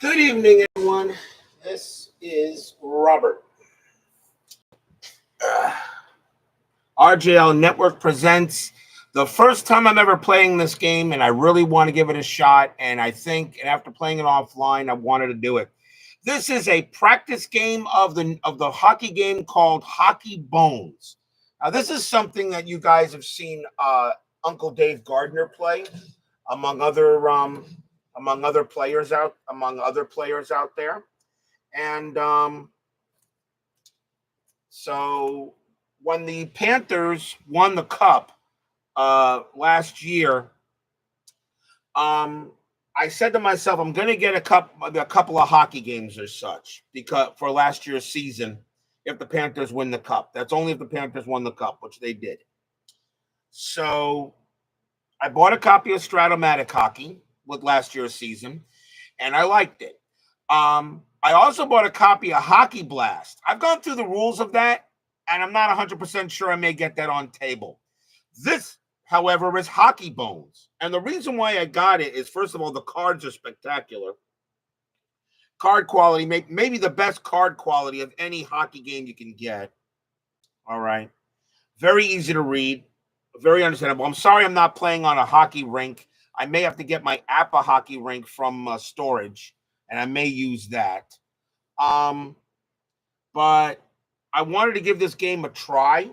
Good evening, everyone. This is Robert. RJL Network presents the first time I'm ever playing this game, and I really want to give it a shot. And I think after playing it offline, I wanted to do it. This is a practice game of the hockey game called Hockey Bones. Now, this is something that you guys have seen Uncle Dave Gardner play, among other players out there. And so when the Panthers won the cup last year, I said to myself, I'm going to get a couple of hockey games or such because for last year's season, if the Panthers win the cup. That's only if the Panthers won the cup, which they did. So I bought a copy of Stratomatic Hockey with last year's season, and I liked it. I also bought a copy of Hockey Blast. I've gone through the rules of that, and I'm not 100% sure I may get that on table. This, however, is Hockey Bones. And the reason why I got it is, first of all, the cards are spectacular. Card quality, maybe the best card quality of any hockey game you can get. All right. Very easy to read. Very understandable. I'm sorry I'm not playing on a hockey rink. I may have to get my Appa hockey rink from storage, and I may use that. But I wanted to give this game a try.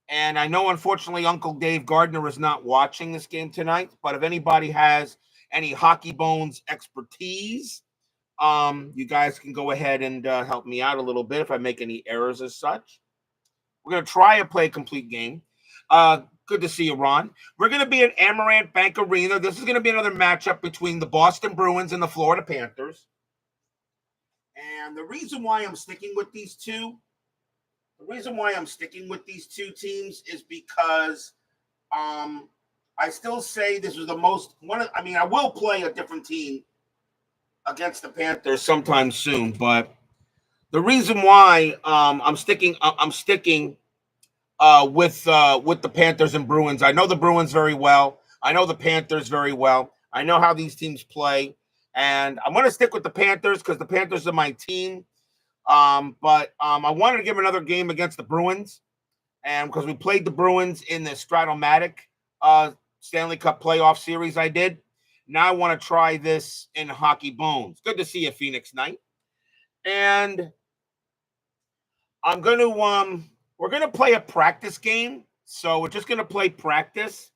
And I know, unfortunately, Uncle Dave Gardner is not watching this game tonight. But if anybody has any Hockey Bones expertise, you guys can go ahead and help me out a little bit if I make any errors as such. We're going to try and play a complete game. Good to see you, Ron. We're going to be at Amerant Bank Arena. This is going to be another matchup between the Boston Bruins and the Florida Panthers. And the reason why I'm sticking with these two teams is because I still say this was the most one. I will play a different team against the Panthers sometime soon, but the reason why I'm sticking with the Panthers and Bruins. I know the Bruins very well. I know the Panthers very well. I know how these teams play, and I'm going to stick with the Panthers because the Panthers are my team. But I wanted to give another game against the Bruins, and because we played the Bruins in the Stratomatic Stanley Cup playoff series I did. Now I want to try this in Hockey Bones. Good to see you, Phoenix Knight. And I'm going to we're going to play a practice game. So we're just going to play practice.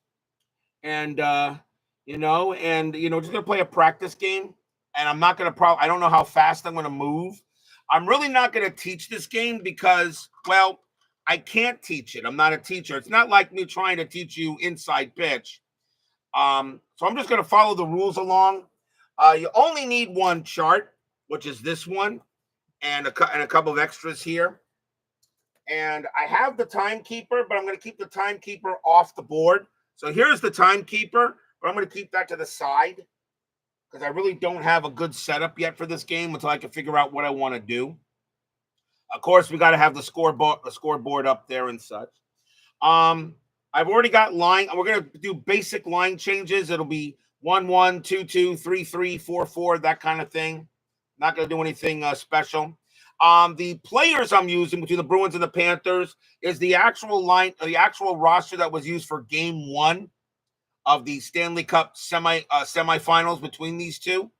And just going to play a practice game. And I'm not going to I don't know how fast I'm going to move. I'm really not going to teach this game because, well, I can't teach it. I'm not a teacher. It's not like me trying to teach you inside pitch. So I'm just going to follow the rules along. You only need one chart, which is this one, and a couple of extras here. And I have the timekeeper, but I'm going to keep the timekeeper off the board. So here's the timekeeper, but I'm going to keep that to the side because I really don't have a good setup yet for this game until I can figure out what I want to do. Of course, we got to have the scoreboard up there and such. I've already got line. We're going to do basic line changes. It'll be 1-1, 2-2, 3-3, 4-4, that kind of thing. Not going to do anything special. The players I'm using between the Bruins and the Panthers is the actual roster that was used for Game 1 of the Stanley Cup semifinals between these two.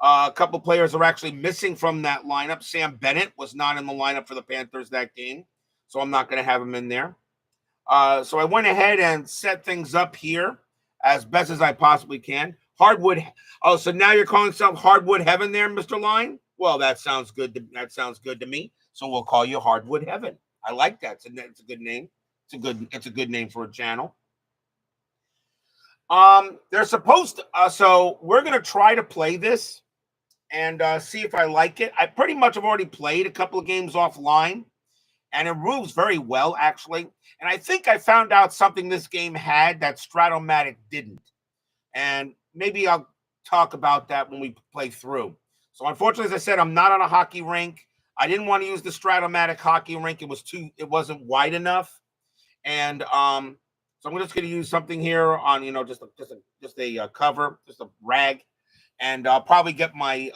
A couple players are actually missing from that lineup. Sam Bennett was not in the lineup for the Panthers that game, so I'm not going to have him in there. So I went ahead and set things up here as best as I possibly can. Hardwood. Oh, so now you're calling yourself Hardwood Heaven there, Mr. Line? Well, that sounds good. That sounds good to me. So we'll call you Hardwood Heaven. I like that. It's a good name. It's a good name for a channel. They're supposed to. So we're gonna try to play this and see if I like it. I pretty much have already played a couple of games offline. And it moves very well, actually. And I think I found out something this game had that Stratomatic didn't. And maybe I'll talk about that when we play through. So unfortunately, as I said, I'm not on a hockey rink. I didn't want to use the Stratomatic hockey rink. It wasn't wide enough. And so I'm just going to use something here on, just a cover, just a rag. And I'll probably get my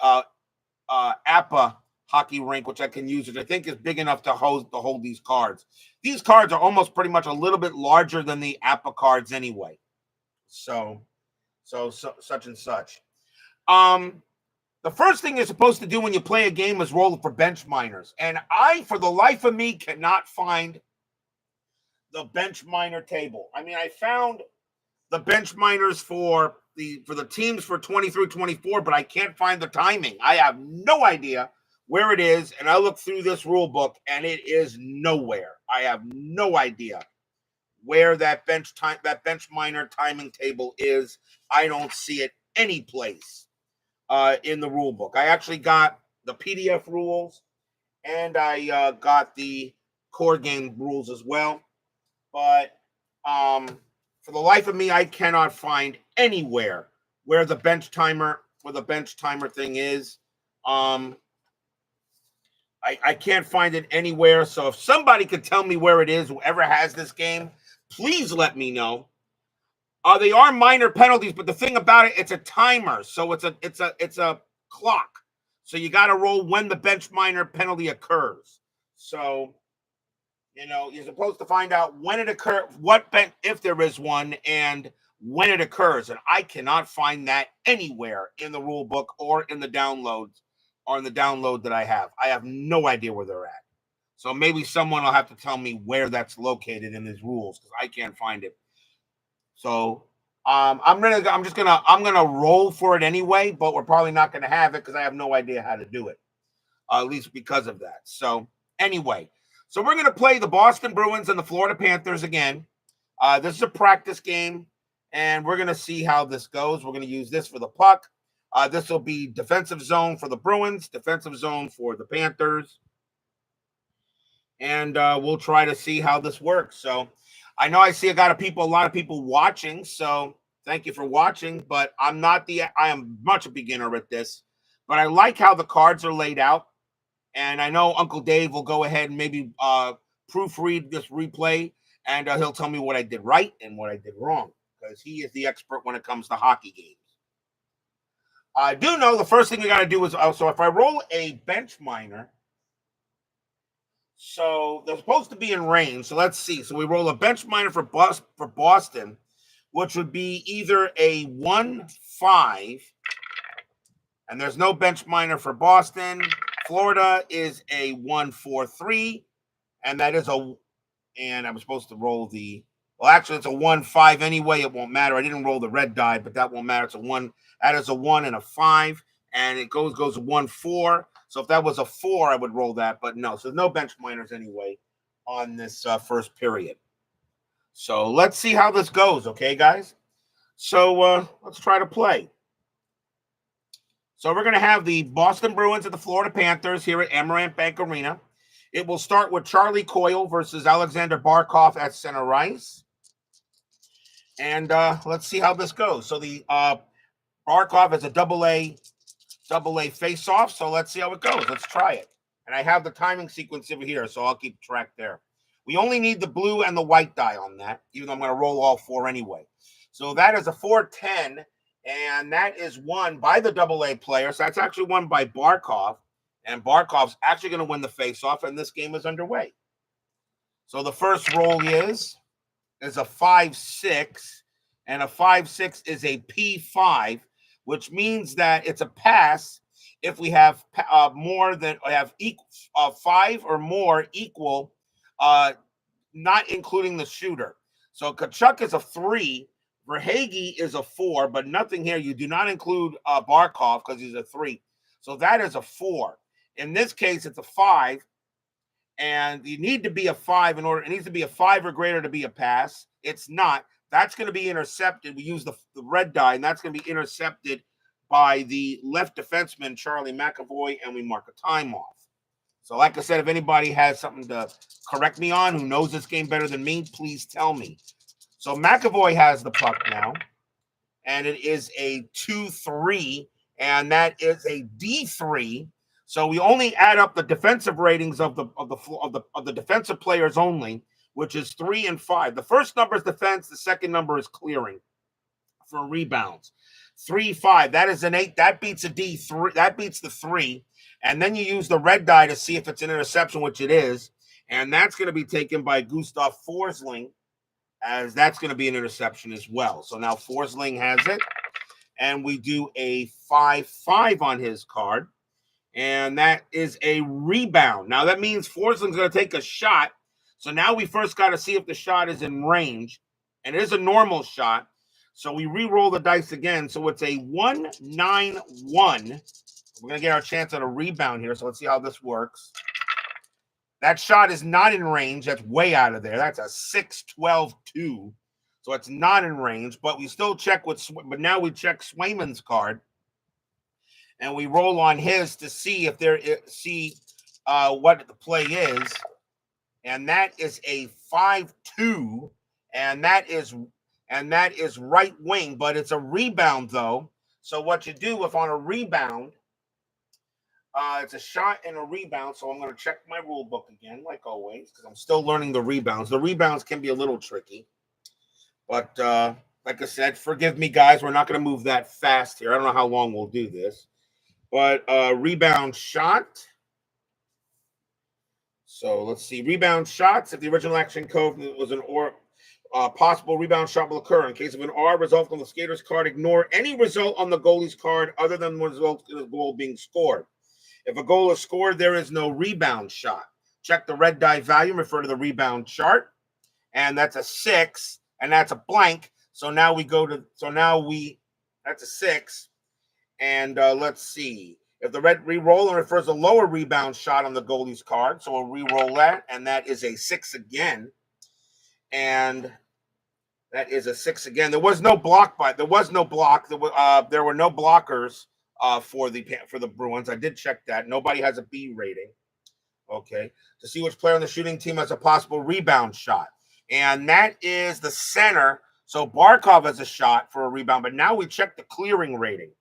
APA hockey rink, which I can use, which I think is big enough to hold these cards. These cards are almost pretty much a little bit larger than the APA cards anyway. So such and such. The first thing you're supposed to do when you play a game is roll for bench minors. And I, for the life of me, cannot find the bench minor table. I mean, I found the bench minors for the teams for 23-24, but I can't find the timing. I have no idea where it is, and I look through this rule book, and it is nowhere. I have no idea where that bench minor timing table is. I don't see it any place in the rule book. I actually got the PDF rules, and I got the core game rules as well, but for the life of me, I cannot find anywhere where the bench timer thing is. I can't find it anywhere. So if somebody could tell me where it is, whoever has this game, please let me know. They are minor penalties, but the thing about it, it's a timer, so it's a clock. So you got to roll when the bench minor penalty occurs. So you're supposed to find out when it occurs, if there is one, and when it occurs. And I cannot find that anywhere in the rule book or in the downloads or in the download that I have. I have no idea where they're at. So maybe someone will have to tell me where that's located in these rules, because I can't find it. So I'm gonna roll for it anyway, but we're probably not gonna have it because I have no idea how to do it. At least because of that. So anyway. So we're going to play the Boston Bruins and the Florida Panthers again. This is a practice game, and we're going to see how this goes. We're going to use this for the puck. This will be defensive zone for the Bruins, defensive zone for the Panthers, and we'll try to see how this works. So I know I see a lot of people watching, so thank you for watching, but I am much a beginner at this, but I like how the cards are laid out. And I know Uncle Dave will go ahead and maybe proofread this replay, and he'll tell me what I did right and what I did wrong, because he is the expert when it comes to hockey games. I do know the first thing we got to do is, so if I roll a bench minor, so they're supposed to be in range. So let's see. So we roll a bench minor for Boston, which would be either a 1-5, and there's no bench minor for Boston. Florida is a 1-4-3, and that is and I'm supposed to roll actually it's a 1-5 anyway. It won't matter. I didn't roll the red die, but that won't matter. It's a 1. That is a 1 and a 5, and it goes 1-4. So if that was a 4, I would roll that, but no. So no bench minors anyway on this first period. So let's see how this goes, okay, guys? So let's try to play. So we're going to have the Boston Bruins and the Florida Panthers here at Amerant Bank Arena. It will start with Charlie Coyle versus Alexander Barkov at center ice. And let's see how this goes. So the Barkov is a double A face-off. So let's see how it goes. Let's try it. And I have the timing sequence over here, so I'll keep track there. We only need the blue and the white die on that, even though I'm going to roll all 4 anyway. So that is a 4-10. And that is won by the AA player. So that's actually won by Barkov. And Barkov's actually going to win the faceoff, and this game is underway. So the first roll is a 5-6. And a 5-6 is a P5, which means that it's a pass if we have more than 5 or more equal, not including the shooter. So Kachuk is a 3. Verhage is a 4, but nothing here. You do not include Barkov because he's a 3. So that is a 4. In this case, it's a 5, and you need to be a 5 in order. It needs to be a 5 or greater to be a pass. It's not. That's going to be intercepted. We use the red die, and that's going to be intercepted by the left defenseman, Charlie McAvoy, and we mark a time off. So like I said, if anybody has something to correct me on, who knows this game better than me, please tell me. So McAvoy has the puck now, and it is a 2-3, and that is a D3. So we only add up the defensive ratings of the defensive players only, which is 3 and 5. The first number is defense. The second number is clearing for rebounds. 3-5. That is an 8. That beats a D3. That beats the 3. And then you use the red die to see if it's an interception, which it is. And that's going to be taken by Gustav Forsling, as that's going to be an interception as well. So now Forsling has it. And we do a 5-5 on his card. And that is a rebound. Now that means Forsling's going to take a shot. So now we first got to see if the shot is in range. And it is a normal shot. So we re-roll the dice again. So it's a 1-9-1. We're going to get our chance at a rebound here. So let's see how this works. That shot is not in range. That's way out of there. That's a 6-12-2. So it's not in range. But we still check but now we check Swayman's card. And we roll on his to see if what the play is. And that is a 5-2. And that is right wing, but it's a rebound though. So what you do if on a rebound, it's a shot and a rebound. So I'm going to check my rule book again, like always, because I'm still learning the rebounds. The rebounds can be a little tricky, but like I said, forgive me, guys. We're not going to move that fast here. I don't know how long we'll do this, but rebound shot. So let's see, rebound shots. If the original action code was an or. Possible rebound shot will occur. In case of an R result on the skater's card, ignore any result on the goalie's card other than the result of the goal being scored. If a goal is scored, there is no rebound shot. Check the red die value, refer to the rebound chart, and that's a 6, and that's a blank. So now that's a 6, and let's see. If the red re-roll refers to lower rebound shot on the goalie's card, so we'll re-roll that, and that is a 6 again. And that is a 6 again. There was no block there were no blockers for the Bruins. I did check that. Nobody has a B rating. Okay. To see which player on the shooting team has a possible rebound shot. And that is the center. So Barkov has a shot for a rebound, but now we check the clearing rating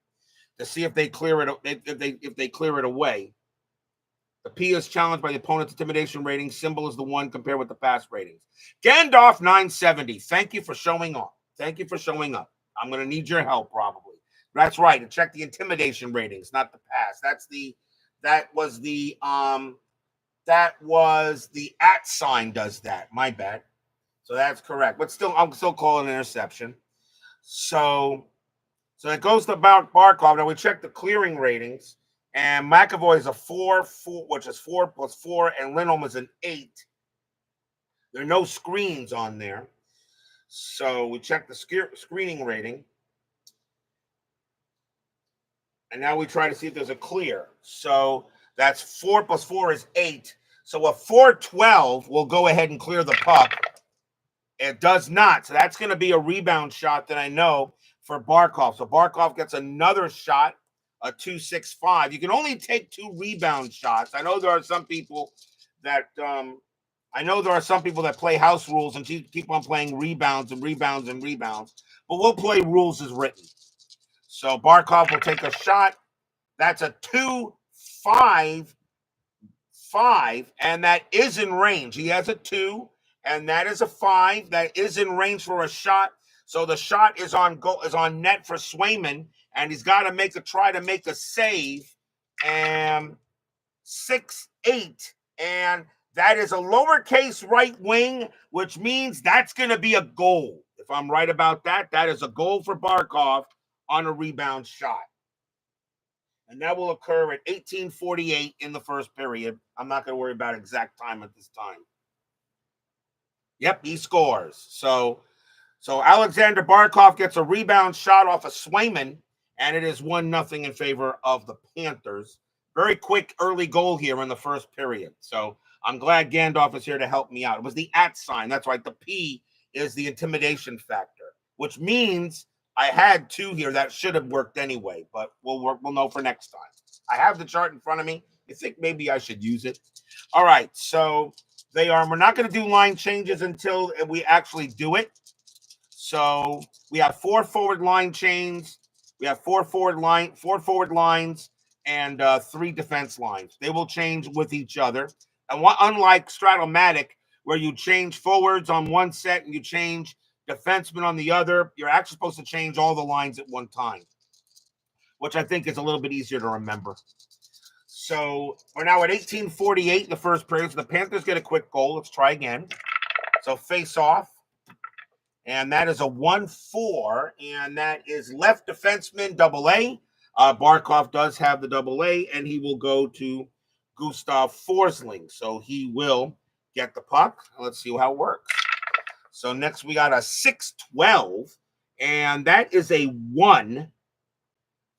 to see if they clear it if they clear it away. The P is challenged by the opponent's intimidation rating. Symbol is the 1 compared with the pass ratings. Gandalf 970. Thank you for showing up. Thank you for showing up. I'm going to need your help probably. That's right. To check the intimidation ratings, not the pass. That was the @ sign does that. My bad. So that's correct. But still, I'm still calling an interception. So it goes to about Barkov. Now we check the clearing ratings. And McAvoy is a 4, which is 4 plus 4, and Lindholm is an 8. There are no screens on there. So we check the screening rating. And now we try to see if there's a clear. So that's 4 plus 4 is 8. So a 4-12 will go ahead and clear the puck. It does not. So that's going to be a rebound shot that I know for Barkov. So Barkov gets another shot. A 2-6-5. You can only take 2 rebound shots. I know there are some people that play house rules and keep on playing rebounds and rebounds and rebounds. But we'll play rules as written. So Barkov will take a shot. That's a 2-5-5, and that is in range. He has a 2, and that is a 5. That is in range for a shot. So the shot is on net for Swayman. And he's got to try to make a save, and 6-8, and that is a lowercase right wing, which means that's going to be a goal. If I'm right about that, that is a goal for Barkov on a rebound shot. And that will occur at 18:48 in the first period. I'm not going to worry about exact time at this time. Yep, he scores. So Alexander Barkov gets a rebound shot off of Swayman, and it is 1-0 in favor of the Panthers. Very quick early goal here in the first period. So I'm glad Gandalf is here to help me out. It was the @ sign. That's right. The P is the intimidation factor, which means I had 2 here that should have worked anyway, but we'll know for next time. I have the chart in front of me. I think maybe I should use it. All right. So we're not going to do line changes until we actually do it. So we have 4 forward line chains. We have 4 forward lines, and 3 defense lines. They will change with each other. And unlike Stratomatic, where you change forwards on one set and you change defensemen on the other, you're actually supposed to change all the lines at one time. which I think is a little bit easier to remember. So we're now at 18:48 in the first period. So the Panthers get a quick goal. Let's try again. So face off. And that is a 1-4. And that is left defenseman, AA. Barkov does have the AA, and he will go to Gustav Forsling. So he will get the puck. Let's see how it works. So next we got a 6-12, and that is a 1.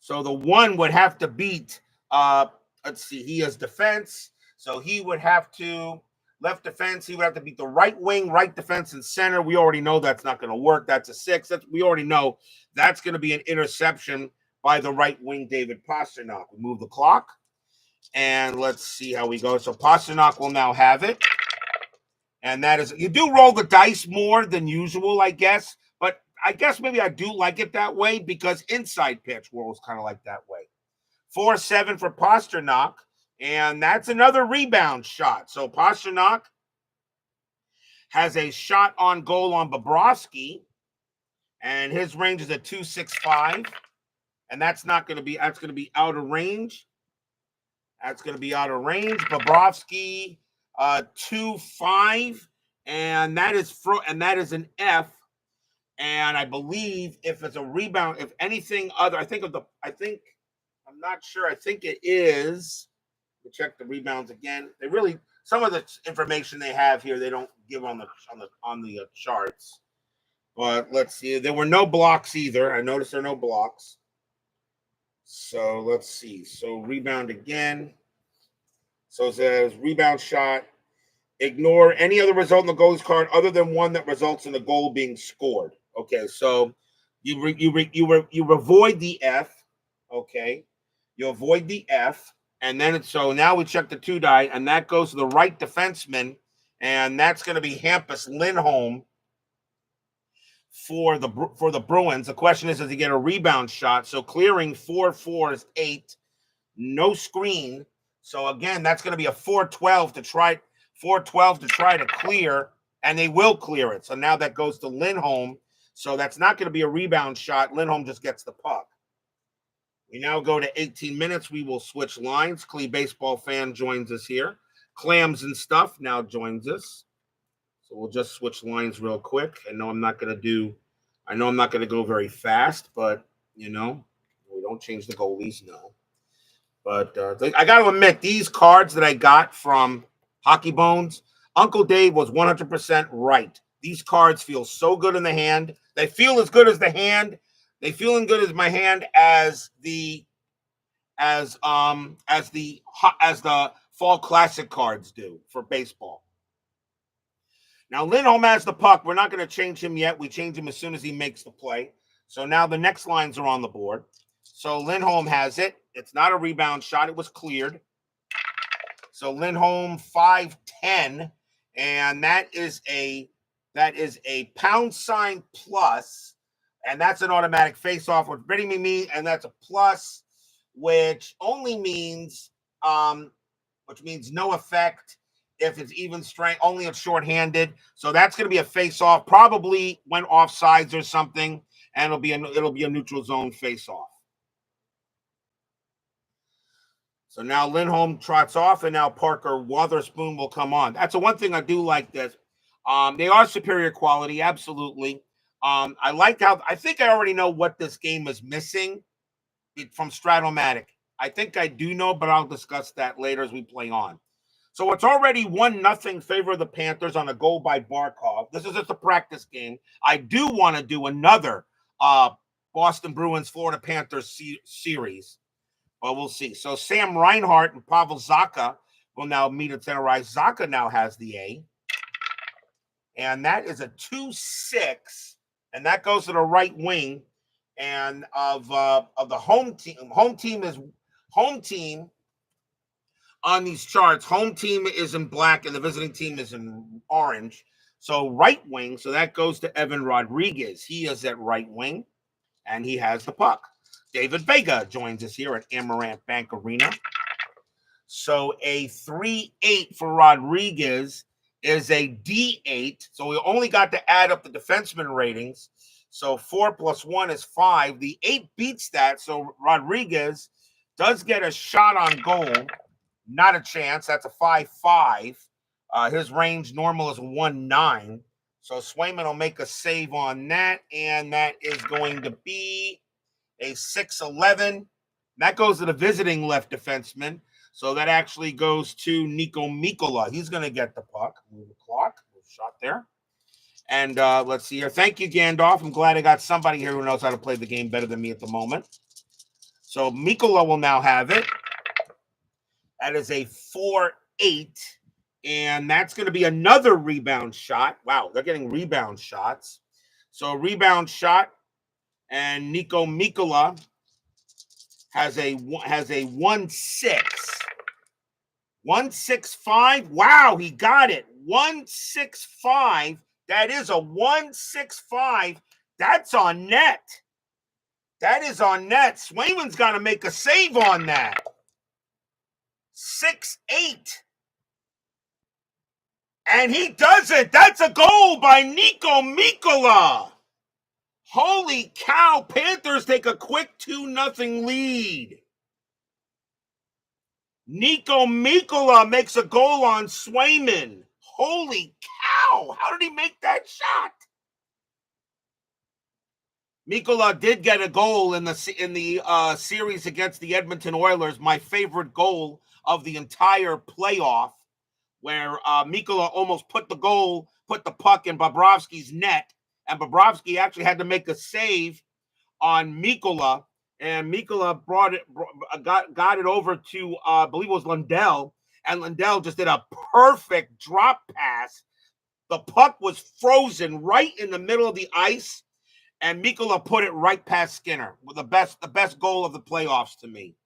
So the 1 would have to beat, let's see, he has defense. So he would have to, left defense, he would have to beat the right wing, right defense, and center. We already know that's not going to work. That's a 6. We already know that's going to be an interception by the right wing, David Pastrnak. We move the clock, and let's see how we go. So Pastrnak will now have it. And that is, you do roll the dice more than usual, I guess. But I guess maybe I do like it that way because inside pitch rolls kind of like that way. 4-7 for Pastrnak. And that's another rebound shot. So Pastrnak has a shot on goal on Bobrovsky. And his range is a 2.65. And that's not going to be, that's going to be out of range. That's going to be out of range. Bobrovsky, 2.5, and that is an F. And I believe if it's a rebound, if anything other, I'm not sure. I think it is. We'll check the rebounds again. They really, some of the information they have here, they don't give on the charts. But let's see. There were no blocks either. I noticed there are no blocks. So let's see. So rebound again. So it says rebound shot. Ignore any other result in the goalie's card other than one that results in a goal being scored. Okay, so you avoid the F. Okay, you avoid the F, and then so now we check the 2 die, and that goes to the right defenseman, and that's going to be Hampus Lindholm for the Bruins. The question is, does he get a rebound shot? So clearing 4-4 is 8, no screen. So again, that's going to be a 4-12 to try to clear, and they will clear it. So now that goes to Lindholm. So that's not going to be a rebound shot. Lindholm just gets the puck. We now go to 18 minutes. We will switch lines. Clee baseball fan joins us here. Clams and Stuff now joins us. So we'll just switch lines real quick. I know I'm not going to go very fast, but, we don't change the goalies, no. But I got to admit, these cards that I got from Hockey Bones, Uncle Dave was 100% right. These cards feel so good in the hand. They feel as good as the hand. They feel as good as my hand as the Fall Classic cards do for baseball. Now Lindholm has the puck. We're not going to change him yet. We change him as soon as he makes the play. So now the next lines are on the board. So Lindholm has it. It's not a rebound shot. It was cleared. So Lindholm 5-10, and that is a #+, and that's an automatic face-off, which bringing me, and that's a plus, which only means no effect if it's even strength, only if shorthanded. So that's going to be a face-off, probably went offsides or something, and it'll be a neutral zone face-off. So now Lindholm trots off, and now Parker Wotherspoon will come on. That's the one thing I do like this. They are superior quality, absolutely. I like how, I think I already know what this game is missing from Stratomatic. I think I do know, but I'll discuss that later as we play on. So it's already 1-0 favor of the Panthers on a goal by Barkov. This is just a practice game. I do want to do another Boston Bruins Florida Panthers series. Well, we'll see. So Sam Reinhart and Pavel Zacha will now meet at center ice. Zacha now has the A. And that is a 2-6. And that goes to the right wing. And of the home team. Home team on these charts. Home team is in black and the visiting team is in orange. So right wing. So that goes to Evan Rodriguez. He is at right wing. And he has the puck. David Vega joins us here at Amerant Bank Arena. So a 3-8 for Rodriguez is a D8. So we only got to add up the defenseman ratings. So 4 plus 1 is 5. The 8 beats that. So Rodriguez does get a shot on goal. Not a chance. That's a 5-5. His range normal is 1-9. So Swayman will make a save on that. And that is going to be a 6-11. That goes to the visiting left defenseman. So that actually goes to Nico Mikkola. He's going to get the puck. Move the clock. Shot there. And let's see here. Thank you, Gandalf. I'm glad I got somebody here who knows how to play the game better than me at the moment. So Mikkola will now have it. That is a 4-8. And that's going to be another rebound shot. Wow, they're getting rebound shots. So rebound shot. And Nico Mikkola has a 1-6. 1-6-5. Wow, he got it. 1-6-5. That is a 1-6-5. That's on net. That is on net. Swayman's got to make a save on that. 6-8. And he does it. That's a goal by Nico Mikkola. Holy cow. Panthers take a quick 2-0 lead. Nico Mikkola makes a goal on Swayman. Holy cow. How did he make that shot? Mikkola did get a goal in the series against the Edmonton Oilers, my favorite goal of the entire playoff, where Mikkola almost put the puck in Bobrovsky's net, and Bobrovsky actually had to make a save on Mikkola, and Mikkola got it over to, I believe it was Lundell, and Lundell just did a perfect drop pass. The puck was frozen right in the middle of the ice, and Mikkola put it right past Skinner. The best goal of the playoffs to me.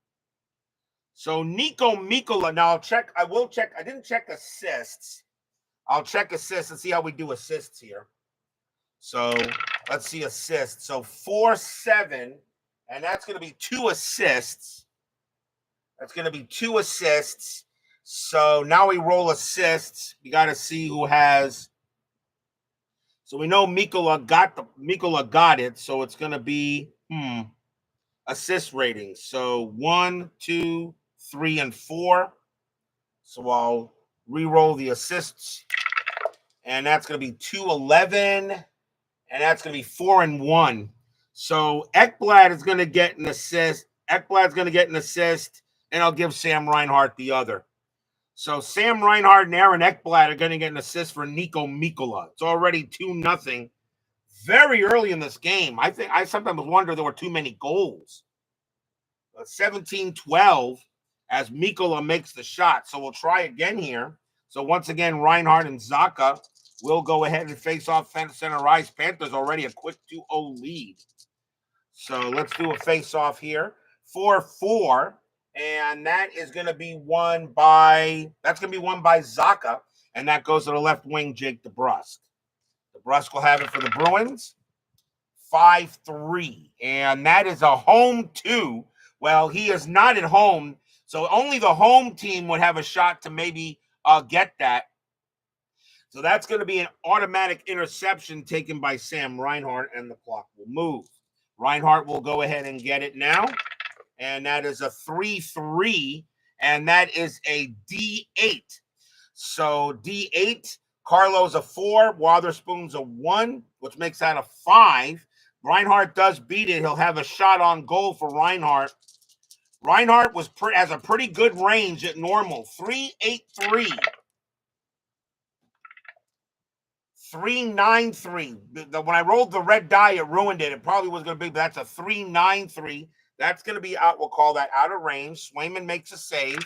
So Nico Mikkola, now I will check. I didn't check assists. I'll check assists and see how we do assists here. So let's see assists. So 4-7, and that's going to be 2 assists. That's going to be 2 assists. So now we roll assists. You got to see who has. So we know Mikkola got it. So it's going to be assist ratings. So 1, 2, 3, and 4. So I'll re-roll the assists, and that's going to be 2-11, and that's going to be 4 and 1. So Ekblad is going to get an assist. Ekblad's going to get an assist, and I'll give Sam Reinhart the other. So Sam Reinhart and Aaron Ekblad are going to get an assist for Nico Mikkola. It's already 2-0. Very early in this game. I sometimes wonder there were too many goals. 17-12 as Mikkola makes the shot. So we'll try again here. So once again, Reinhart and Zacha will go ahead and face off center ice. Panthers already a quick 2-0 lead. So let's do a face-off here. 4-4. And that is going to be won by Zacha. And that goes to the left wing, Jake DeBrusk. DeBrusk will have it for the Bruins. 5-3. And that is a home 2. Well, he is not at home. So only the home team would have a shot to maybe get that. So that's going to be an automatic interception taken by Sam Reinhart, and the clock will move. Reinhart will go ahead and get it now. And that is a 3-3, and that is a D8. So D8, Carlo's a 4, Wotherspoon's a 1, which makes that a 5. Reinhart does beat it. He'll have a shot on goal for Reinhart. Reinhart has a pretty good range at normal. 3-8-3. 3-9-3. When I rolled the red die, it ruined it. It probably was going to be, but that's a 3-9-3. That's going to be out. We'll call that out of range. Swayman makes a save.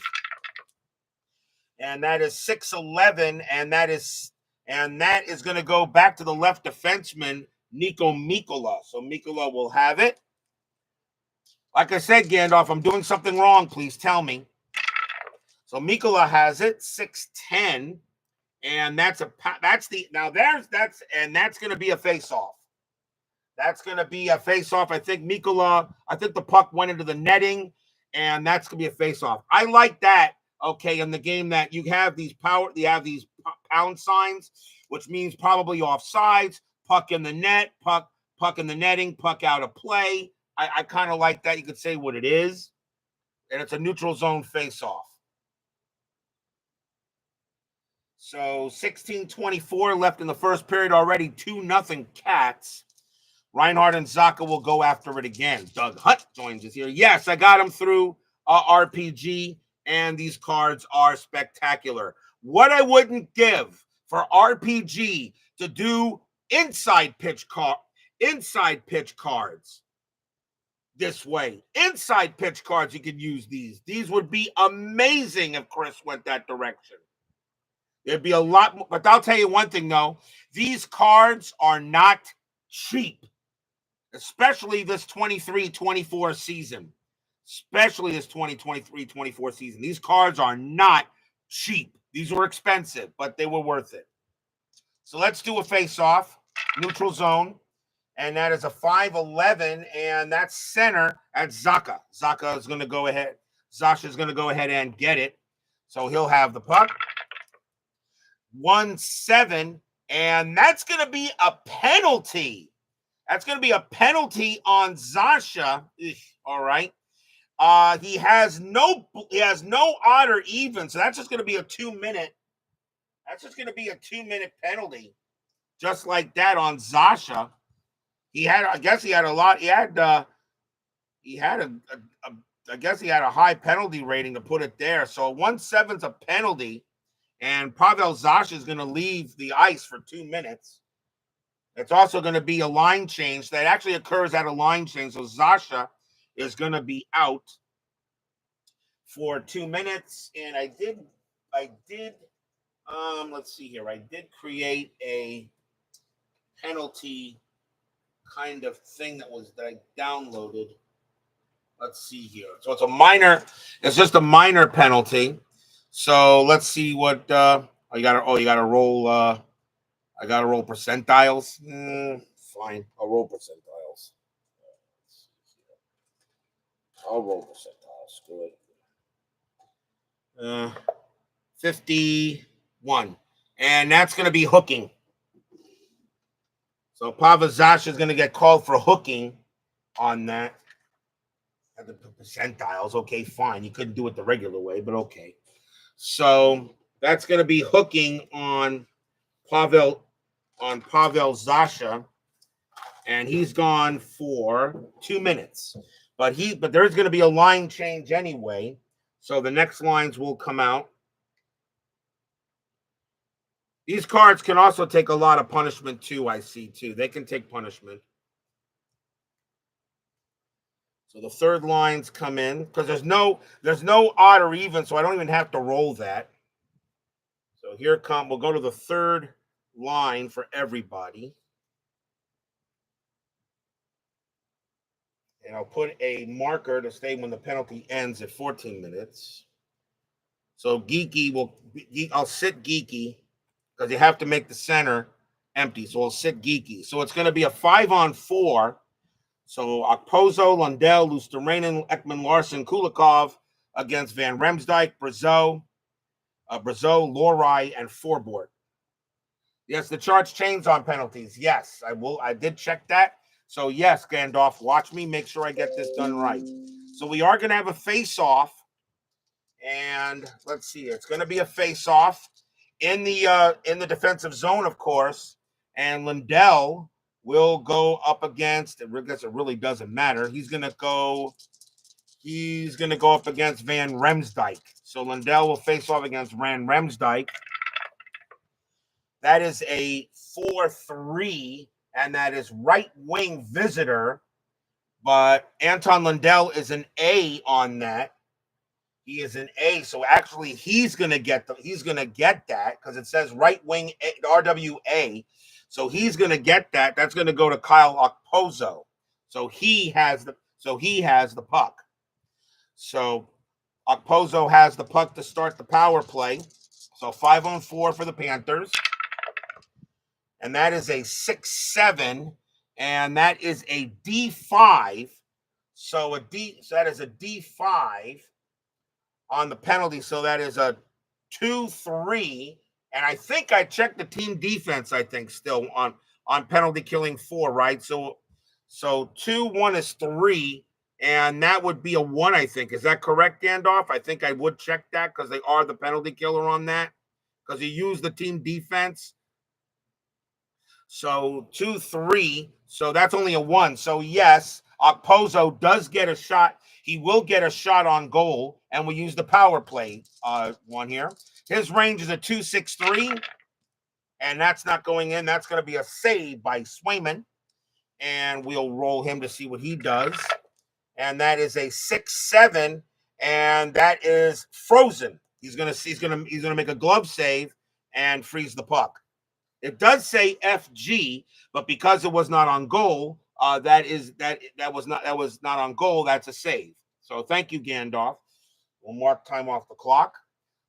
And that is 6-11. And that is going to go back to the left defenseman, Nico Mikkola. So Mikkola will have it. Like I said, Gandalf, I'm doing something wrong. Please tell me. So Mikkola has it, 6-10. And that's going to be a face-off. That's going to be a face-off. I think the puck went into the netting, and that's going to be a face-off. I like that, okay, in the game that you have these pound signs, which means probably offsides, puck in the net, puck puck in the netting, puck out of play. I kind of like that. You could say what it is. And it's a neutral zone face-off. So 16:24 left in the first period already. 2-0 Cats. Reinhardt and Zaka will go after it again. Doug Hutt joins us here. Yes, I got him through RPG, and these cards are spectacular. What I wouldn't give for RPG to do inside pitch cards this way. Inside pitch cards, you could use these. These would be amazing if Chris went that direction. There'd be a lot more, but I'll tell you one thing, though. These cards are not cheap, especially this 23-24 season. Especially this 2023-24 season. These cards are not cheap. These were expensive, but they were worth it. So let's do a face-off, neutral zone. And that is a 5-11, and that's center at Zaka. Zaka is going to go ahead. Zasha's going to go ahead and get it. So he'll have the puck. 1-7, and that's going to be a penalty. That's going to be a penalty on Zasha. All right. He has no odd or even, so that's just going to be a 2-minute. That's just going to be a 2-minute penalty, just like that on Zasha. I guess he had a lot. I guess he had a high penalty rating to put it there. So 1-7's a penalty, and Pavel Zasha is going to leave the ice for 2 minutes. It's also going to be a line change that actually occurs at a line change. So Zasha is going to be out for 2 minutes. And I did, let's see here. I did create a penalty kind of thing that I downloaded. Let's see here. So it's just a minor penalty. So let's see what you gotta roll I gotta roll percentiles. Fine. I'll roll percentiles. I'll roll percentiles. Good. 51. And that's gonna be hooking. So Pavel Zasha is going to get called for hooking on that. At the percentiles, okay, fine. You couldn't do it the regular way, but okay. So that's going to be hooking on Pavel Zasha, and he's gone for 2 minutes. But there's going to be a line change anyway, so the next lines will come out. These cards can also take a lot of punishment too, I see too. They can take punishment. So the third lines come in because there's no odd or even, so I don't even have to roll that. So we'll go to the third line for everybody. And I'll put a marker to say when the penalty ends at 14 minutes. So I'll sit Geeky, because you have to make the center empty. So I'll sit Geeky. So it's going to be a 5-on-4. So Okposo, Lundell, Luosterainen, Ekman Larson, Kulikov against Van Remsdijk, Brazeau, Lohrei, and Forbort. Yes, the charts change on penalties. Yes, I did check that. So yes, Gandalf, watch me. Make sure I get this done right. So we are going to have a face-off. And let's see. It's going to be a face-off in the defensive zone, of course. And Lundell will go up against, I guess it really doesn't matter. He's going to go up against Van Remsdijk. So Lundell will face off against Van Remsdijk. That is a 4-3, and that is right wing visitor. But Anton Lundell is an A on that. He is an A, so actually he's gonna get that because it says right wing RWA. So he's gonna get that. That's gonna go to Kyle Okposo. So he has the puck. So Okposo has the puck to start the power play. So 5-on-4 for the Panthers. And that is a 6-7, and that is a D5. So that is a D5 on the penalty. So that is a 2-3. And I think I checked the team defense, I think, still on penalty killing 4, right? So So 2, 1 is 3, and that would be a 1, I think. Is that correct, Gandalf? I think I would check that because they are the penalty killer on that because he used the team defense. So 2, 3. So that's only a 1. So yes, Okposo does get a shot. He will get a shot on goal, and we use the power play one here. His range is a 2.63, and that's not going in. That's going to be a save by Swayman, and we'll roll him to see what he does. And that is a 6.7, and that is frozen. He's gonna make a glove save and freeze the puck. It does say FG, but because it was not on goal, that was not on goal. That's a save. So thank you, Gandalf. We'll mark time off the clock.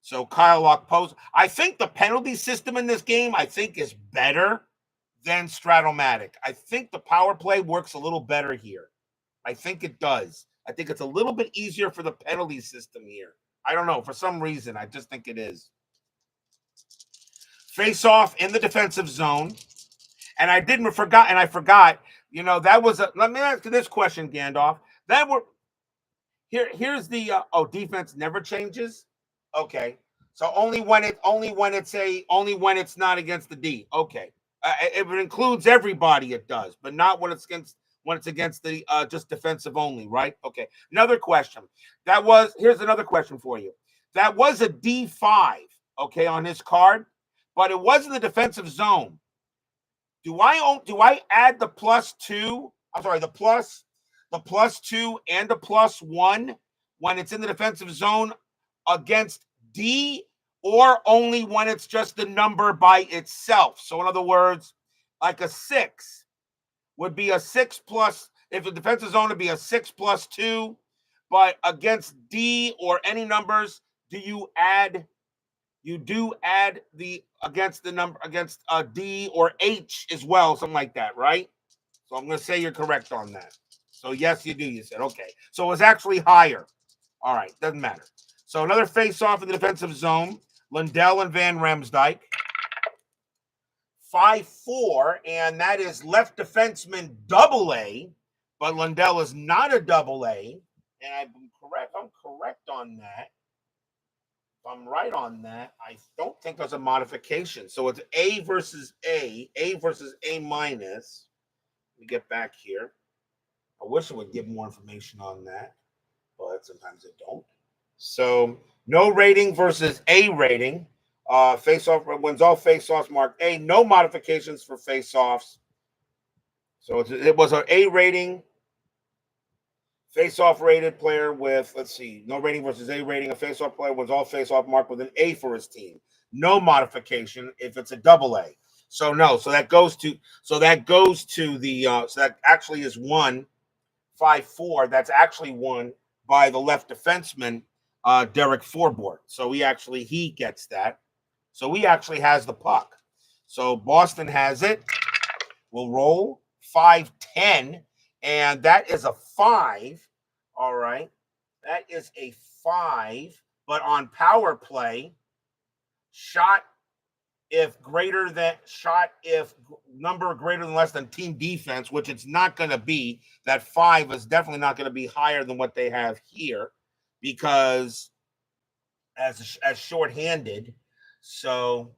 So Kyle Okposo. I think the penalty system in this game, I think, is better than Stratomatic. I think the power play works a little better here. I think it does. I think it's a little bit easier for the penalty system here. I don't know. For some reason, I just think it is. Face off in the defensive zone. And I forgot, that was let me ask you this question, Gandalf. Here's the defense never changes. Okay. So only when it's not against the D. Okay. If it includes everybody, it does, but not when it's against the just defensive only, right? Okay. Another question. Here's another question for you. That was a D5, okay, on his card, but it was in the defensive zone. Do I add the +2? I'm sorry, the +2 and the +1 when it's in the defensive zone against D, or only when it's just the number by itself? So in other words, like a 6 would be a 6 plus, if the defensive zone would be a 6 +2, but against D or any numbers, you do add the against D or H as well, something like that, right? So I'm going to say you're correct on that. So yes, you do. You said okay. So it was actually higher. All right, doesn't matter. So another face-off in the defensive zone. Lundell and Van Remsdijk. 5-4, and that is left defenseman AA, but Lundell is not a AA, and I'm correct on that. If I'm right on that, I don't think there's a modification. So it's A versus A versus A minus. Let me get back here. I wish it would give more information on that, but sometimes it don't. So no rating versus A rating. Face-off wins all face-offs marked A. No modifications for face-offs. So it was an A rating. Face-off rated player with, let's see, no rating versus A rating. A face-off player was all face-off marked with an A for his team. No modification if it's a AA. So no, so that goes to the so that actually is 1-5-4. That's actually won by the left defenseman, Derek Forbort. So he gets that. So he actually has the puck. So Boston has it. We'll roll 5-10. And that is a 5. All right. That is a 5. But on power play, shot if number greater than less than team defense, which it's not going to be, that 5 is definitely not going to be higher than what they have here because as shorthanded. So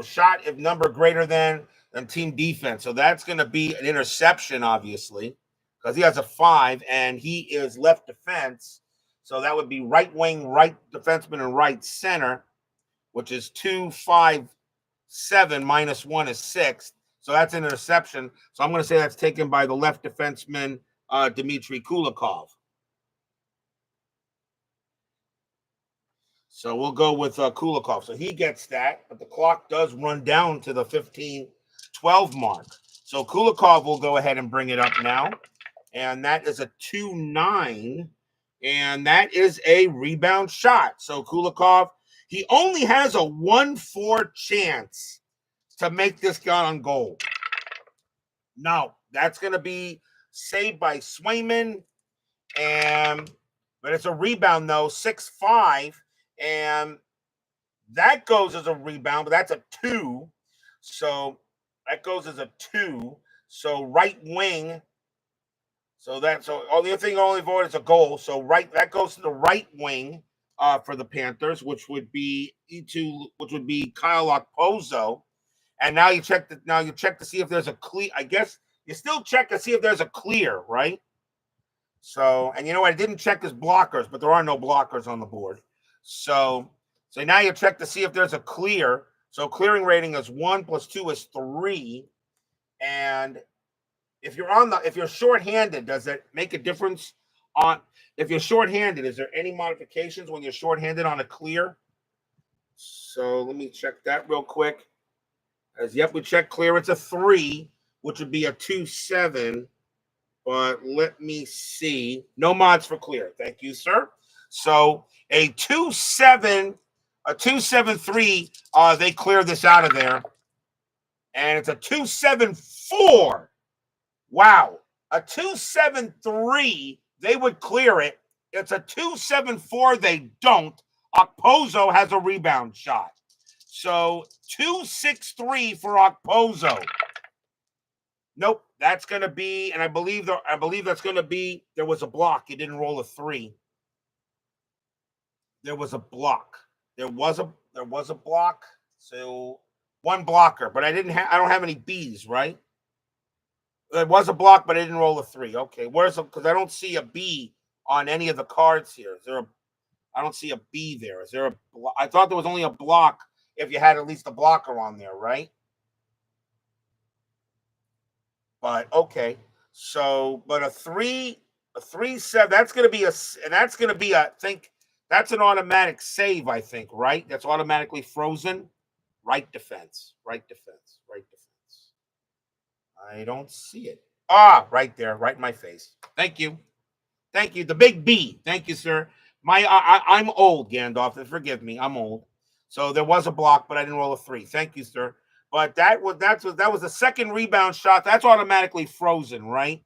shot if number greater than team defense. So that's going to be an interception, obviously, because he has a 5 and he is left defense. So that would be right wing, right defenseman, and right center, which is 2, 5, 7 minus 1 is 6. So that's an interception. So I'm going to say that's taken by the left defenseman, Dmitry Kulikov. So we'll go with Kulikov. So he gets that, but the clock does run down to the 15-12 mark. So Kulikov will go ahead and bring it up now. And that is a 2-9. And that is a rebound shot. So Kulikov, he only has a 1-4 chance to make this guy on goal. No, that's going to be saved by Swayman. But it's a rebound, though, 6-5. And that goes as a rebound, but that's a 2. So that goes as a 2. So right wing. So the thing only voted is a goal. So that goes to the right wing for the Panthers, which would be Kyle Okposo. And now you check to see if there's a clear. I guess you still check to see if there's a clear, right? So, and you know what? I didn't check his blockers, but there are no blockers on the board. So now you check to see if there's a clear. So clearing rating is 1 + 2 is 3. And if you're shorthanded, does it make a difference if you're shorthanded? Is there any modifications when you're shorthanded on a clear? So let me check that real quick. Yep, we check clear. It's a 3, which would be a 2-7. But let me see. No mods for clear. Thank you, sir. So a 2-7, a 2-7-3. They clear this out of there, and it's a 2-7-4. Wow, a 2-7-3. They would clear it. It's a 2-7-4. They don't. Okposo has a rebound shot. So 2-6-3 for Okposo. Nope, that's going to be, and I believe that's going to be. There was a block. He didn't roll a 3. There was a block. There was a block. So one blocker, but I don't have any B's, right? There was a block, but I didn't roll a 3. Okay, because I don't see a B on any of the cards here. I don't see a B there. Is there a? I thought there was only a block if you had at least a blocker on there, right? But okay, so but a 3-7. That's going to be I think that's an automatic save. I think, right? That's automatically frozen. Right defense. Right defense. Right defense. I don't see it. Right there, right in my face. Thank you. Thank you. The big B. Thank you, sir. I'm old, Gandalf. Forgive me. I'm old. So there was a block, but I didn't roll a 3. Thank you, sir. But that was the second rebound shot. That's automatically frozen, right?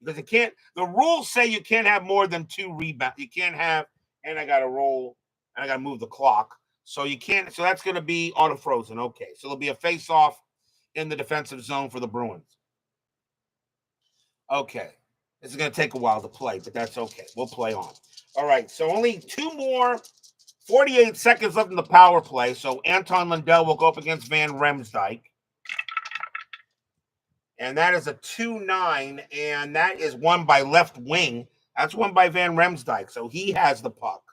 Because the rules say you can't have more than 2 rebounds. You can't have, and I gotta roll, and I gotta move the clock. So you can't, so that's gonna be auto frozen. Okay. So there'll be a face-off in the defensive zone for the Bruins. Okay. This is going to take a while to play, but that's okay. We'll play on. All right. So only 2 more, 48 seconds left in the power play. So Anton Lundell will go up against Van Remsdijk. And that is a 2-9, and that is won by left wing. That's won by Van Remsdijk. So he has the puck.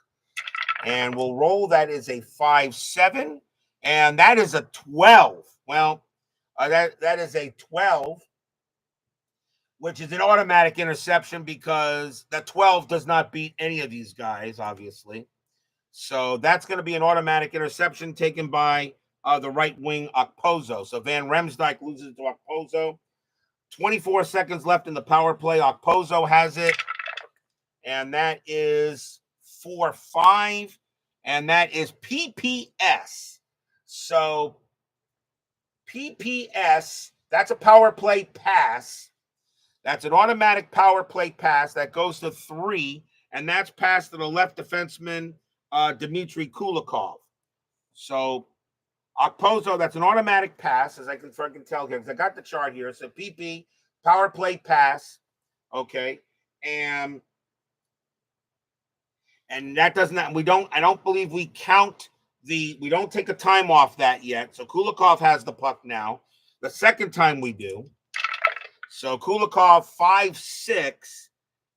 And we'll roll. That is a 5-7, and that is a 12. Well, that is a 12. Which is an automatic interception because that 12 does not beat any of these guys, obviously. So that's going to be an automatic interception taken by the right wing Okposo. So Van Remsdijk loses to Okposo. 24 seconds left in the power play. Okposo has it. And that is 4-5. And that is PPS. So PPS, that's a power play pass. That's an automatic power play pass that goes to 3, and that's passed to the left defenseman, Dmitry Kulikov. So, Okposo, that's an automatic pass, as I can tell here, because I got the chart here. So, PP, power play pass, okay, and that does not, I don't believe we count we don't take a time off that yet. So, Kulikov has the puck now. The second time we do. So Kulikov 5-6,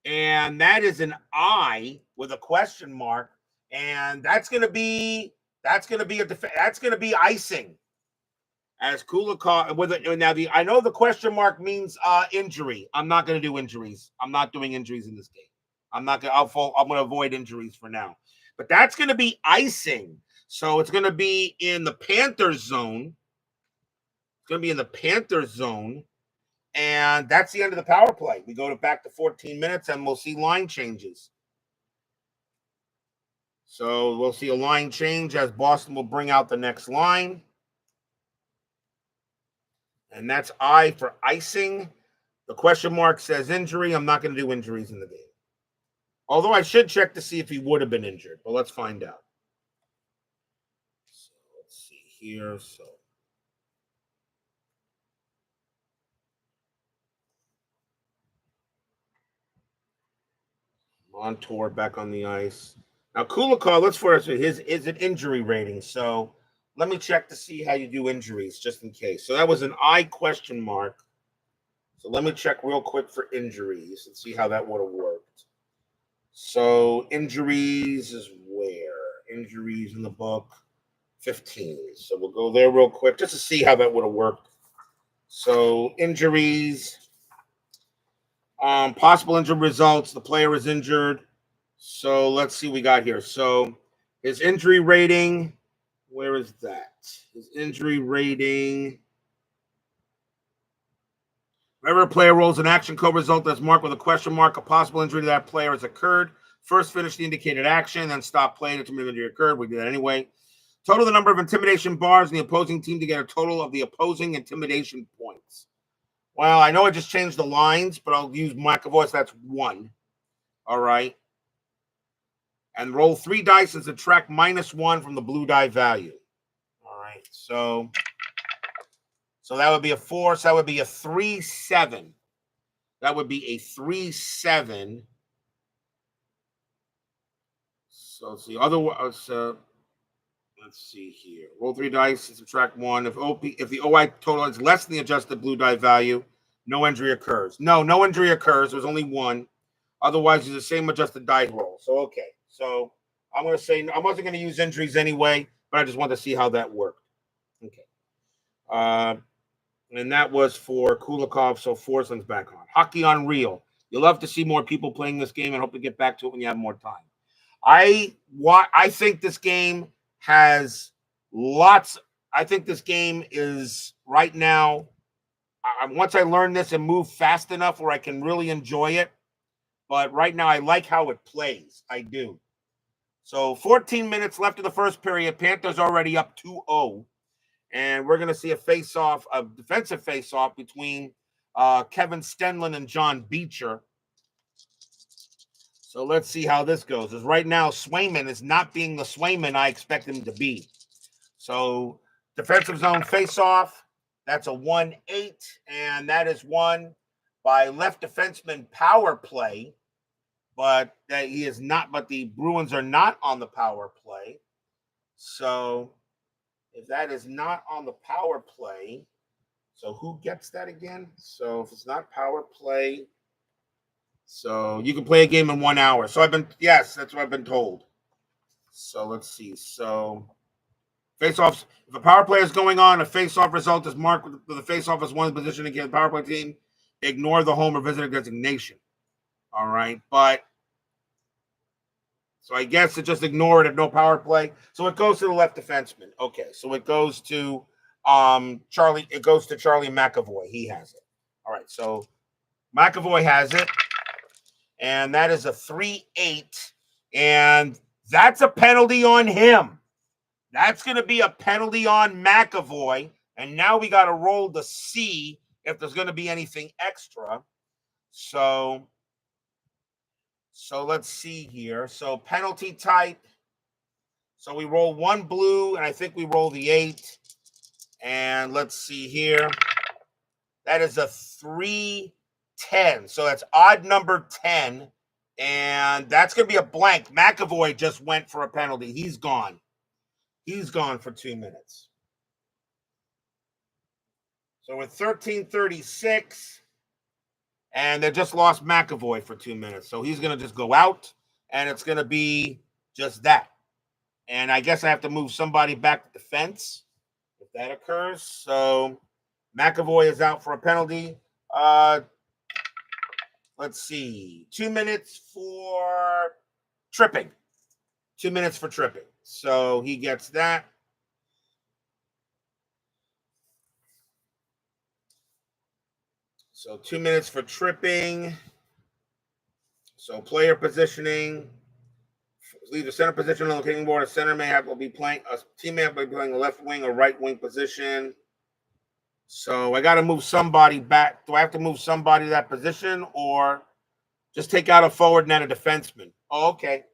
and that is an I with a question mark, and that's going to be icing. As Kulikov I know the question mark means injury. I'm not going to do injuries. I'm not doing injuries in this game. I'm going to avoid injuries for now. But that's going to be icing. So it's going to be in the Panthers zone. It's going to be in the Panthers zone. And that's the end of the power play. We go back to 14 minutes, and we'll see line changes. So we'll see a line change as Boston will bring out the next line. And that's I for icing. The question mark says injury. I'm not going to do injuries in the game. Although I should check to see if he would have been injured. But let's find out. So let's see here. So On tour, back on the ice. Now, Kulikov, let's first his is an injury rating. So let me check to see how you do injuries, just in case. So that was an I question mark. So let me check real quick for injuries and see how that would have worked. So injuries is where? Injuries in the book, 15. So we'll go there real quick just to see how that would have worked. So injuries, possible injury results. The player is injured. So let's see what we got here. So his injury rating, where is that? His injury rating. Whenever a player rolls an action code result that's marked with a question mark, a possible injury to that player has occurred. First finish the indicated action, then stop play until the injury occurred. We do that anyway. Total the number of intimidation bars in the opposing team to get a total of the opposing intimidation points. Well, I know I just changed the lines, but I'll use McAvoy, so that's 1. All right. And roll 3 dice and subtract -1 from the blue die value. All right. So that would be a 4. So that would be a 3-7. That would be a 3-7. So let's see. Otherwise, let's see here. Roll 3 dice and subtract 1. If the OI total is less than the adjusted blue die value, no injury occurs. No injury occurs. There's only 1. Otherwise, it's the same adjusted die roll. So okay. So I'm going to say I wasn't going to use injuries anyway, but I just wanted to see how that worked. Okay. And that was for Kulikov. So Forsland's back on. Hockey on Reel. You'll love to see more people playing this game and hope to get back to it when you have more time. I think this game has lots. I think this game is right now. Once I learn this and move fast enough where I can really enjoy it. But right now, I like how it plays. I do. So 14 minutes left of the first period. Panthers already up 2-0. And we're going to see a face-off, a defensive face-off between Kevin Stenlund and John Beecher. So let's see how this goes. As right now, Swayman is not being the Swayman I expect him to be. So defensive zone face-off. That's a 1-8, and that is won by left defenseman power play. But he is not. But the Bruins are not on the power play. So if that is not on the power play, so who gets that again? So if it's not power play, so you can play a game in 1 hour. So yes, that's what I've been told. So let's see. So face-offs. If a power play is going on, a face-off result is marked with the face-off as one position against the power play team. Ignore the home or visitor designation. All right, so I guess just ignore it if no power play. So it goes to the left defenseman. Okay, so it goes to Charlie. It goes to Charlie McAvoy. He has it. All right, so McAvoy has it, and that is a 3-8, and that's a penalty on him. That's going to be a penalty on McAvoy, and now we got to roll the C if there's going to be anything extra. So let's see here. So penalty type. So we roll 1 blue, and I think we roll the 8. And let's see here. That is a 3-10. So that's odd number 10. And that's going to be a blank. McAvoy just went for a penalty. He's gone. He's gone for 2 minutes. So with 13:36. And they just lost McAvoy for 2 minutes. So he's going to just go out, and it's going to be just that. And I guess I have to move somebody back to defense if that occurs. So McAvoy is out for a penalty. Let's see. 2 minutes for tripping. 2 minutes for tripping. So he gets that. So 2 minutes for tripping. So player positioning. Leave the center position on the kicking board. A center may have to be playing. A teammate may be playing a left wing or right wing position. So I got to move somebody back. Do I have to move somebody to that position, or just take out a forward and then a defenseman? Oh, okay.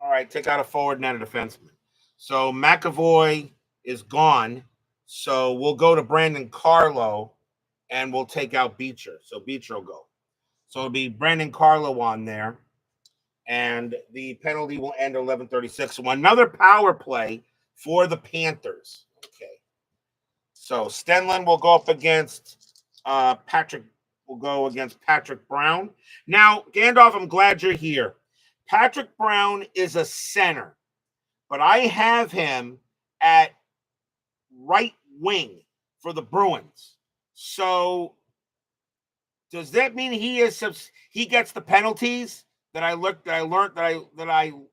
All right, take out a forward and then a defenseman. So McAvoy is gone. So we'll go to Brandon Carlo, and we'll take out Beecher. So Beecher will go. So it'll be Brandon Carlo on there. And the penalty will end at 11:36. So another power play for the Panthers. Okay. So Stenlin will go up against Patrick. Will go against Patrick Brown. Now, Gandalf, I'm glad you're here. Patrick Brown is a center, but I have him at right wing for the Bruins. So does that mean he gets the penalties that I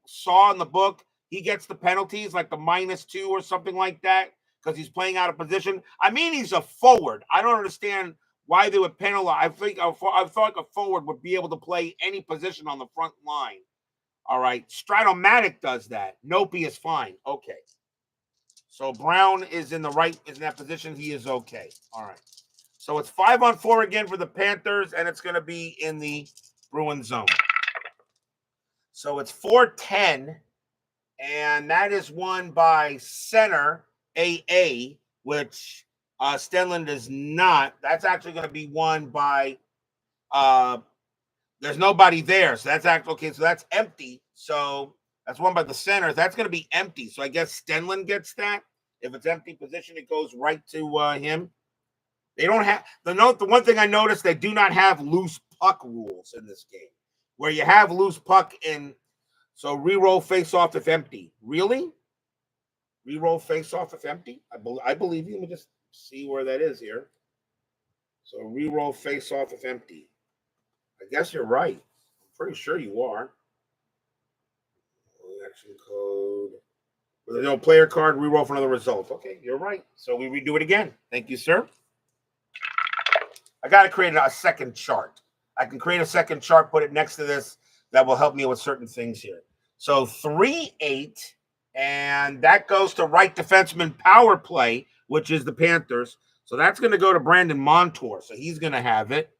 saw in the book? He gets the penalties like the -2 or something like that because he's playing out of position. I mean, he's a forward. I don't understand why they would penalize. I thought a forward would be able to play any position on the front line. All right, Stratomatic does that. Nope, he is fine. Okay, so Brown is in that position. He is okay. All right. So it's 5-on-4 again for the Panthers, and it's going to be in the Bruin zone. So it's 4-10, and that is won by center AA, which Stenlin does not. That's actually going to be won by there's nobody there. So that's actually okay. So that's empty. So that's won by the center. That's going to be empty. So I guess Stenlin gets that. If it's empty position, it goes right to him. They don't have the one thing I noticed, they do not have loose puck rules in this game. Where you have loose puck in, so reroll face off if empty. Really? Reroll face off if empty? I believe you. Let me just see where that is here. So reroll face off if empty. I guess you're right. I'm pretty sure you are. Action code. With no player card, reroll for another result. Okay, you're right. So we redo it again. Thank you, sir. I got to create a second chart. I can create a second chart, put it next to this. That will help me with certain things here. So 3-8, and that goes to right defenseman power play, which is the Panthers. So that's going to go to Brandon Montour. So he's going to have it.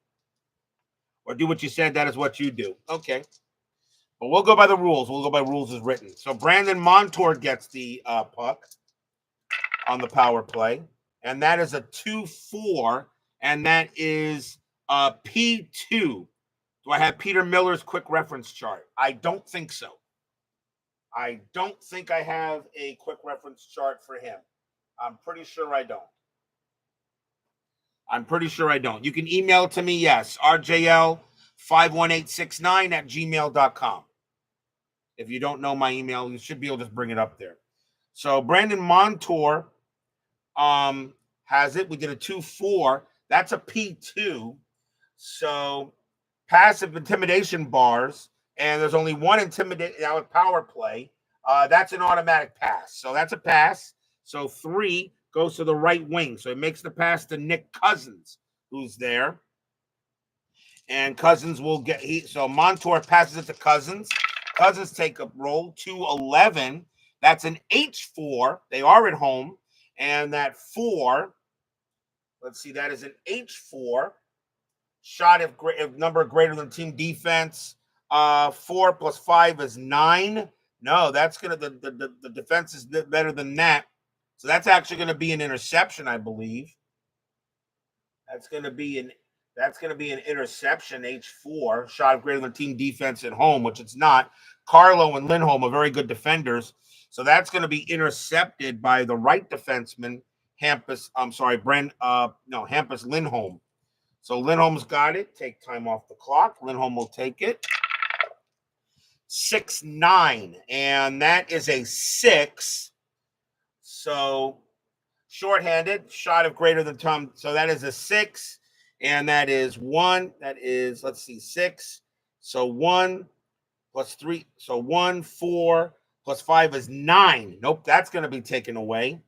Or do what you said. That is what you do. Okay. But we'll go by the rules. We'll go by rules as written. So Brandon Montour gets the puck on the power play. And that is a 2-4. And that is P2. Do I have Peter Miller's quick reference chart? I don't think so. I don't think I have a quick reference chart for him. I'm pretty sure I don't. You can email it to me, yes, rjl51869@gmail.com. If you don't know my email, you should be able to just bring it up there. So Brandon Montour has it. We did a 2-4. That's a P2. So passive intimidation bars, and there's only one intimidate now with power play. That's an automatic pass. So that's a pass. So 3 goes to the right wing. So it makes the pass to Nick Cousins, who's there. And Cousins will get so Montour passes it to Cousins. Cousins take a roll 2-11. That's an H4. They are at home. And that 4, let's see, that is an H4. Shot if number greater than team defense. 4 + 5 is 9. No, that's gonna the defense is better than that. So that's actually going to be an interception, I believe. That's going to be an interception. H4 shot greater than team defense at home, which it's not. Carlo and Lindholm are very good defenders, so that's going to be intercepted by the right defenseman Hampus. I'm sorry, Hampus Lindholm. So Lindholm's got it. Take time off the clock. Lindholm will take it. 6-9, and that is a 6. So shorthanded, shot of greater than Tom. So that is a 6, and that is 1. That is, let's see, 6. So 1 + 3. So 1, 4 + 5 is 9. Nope, that's going to be taken away.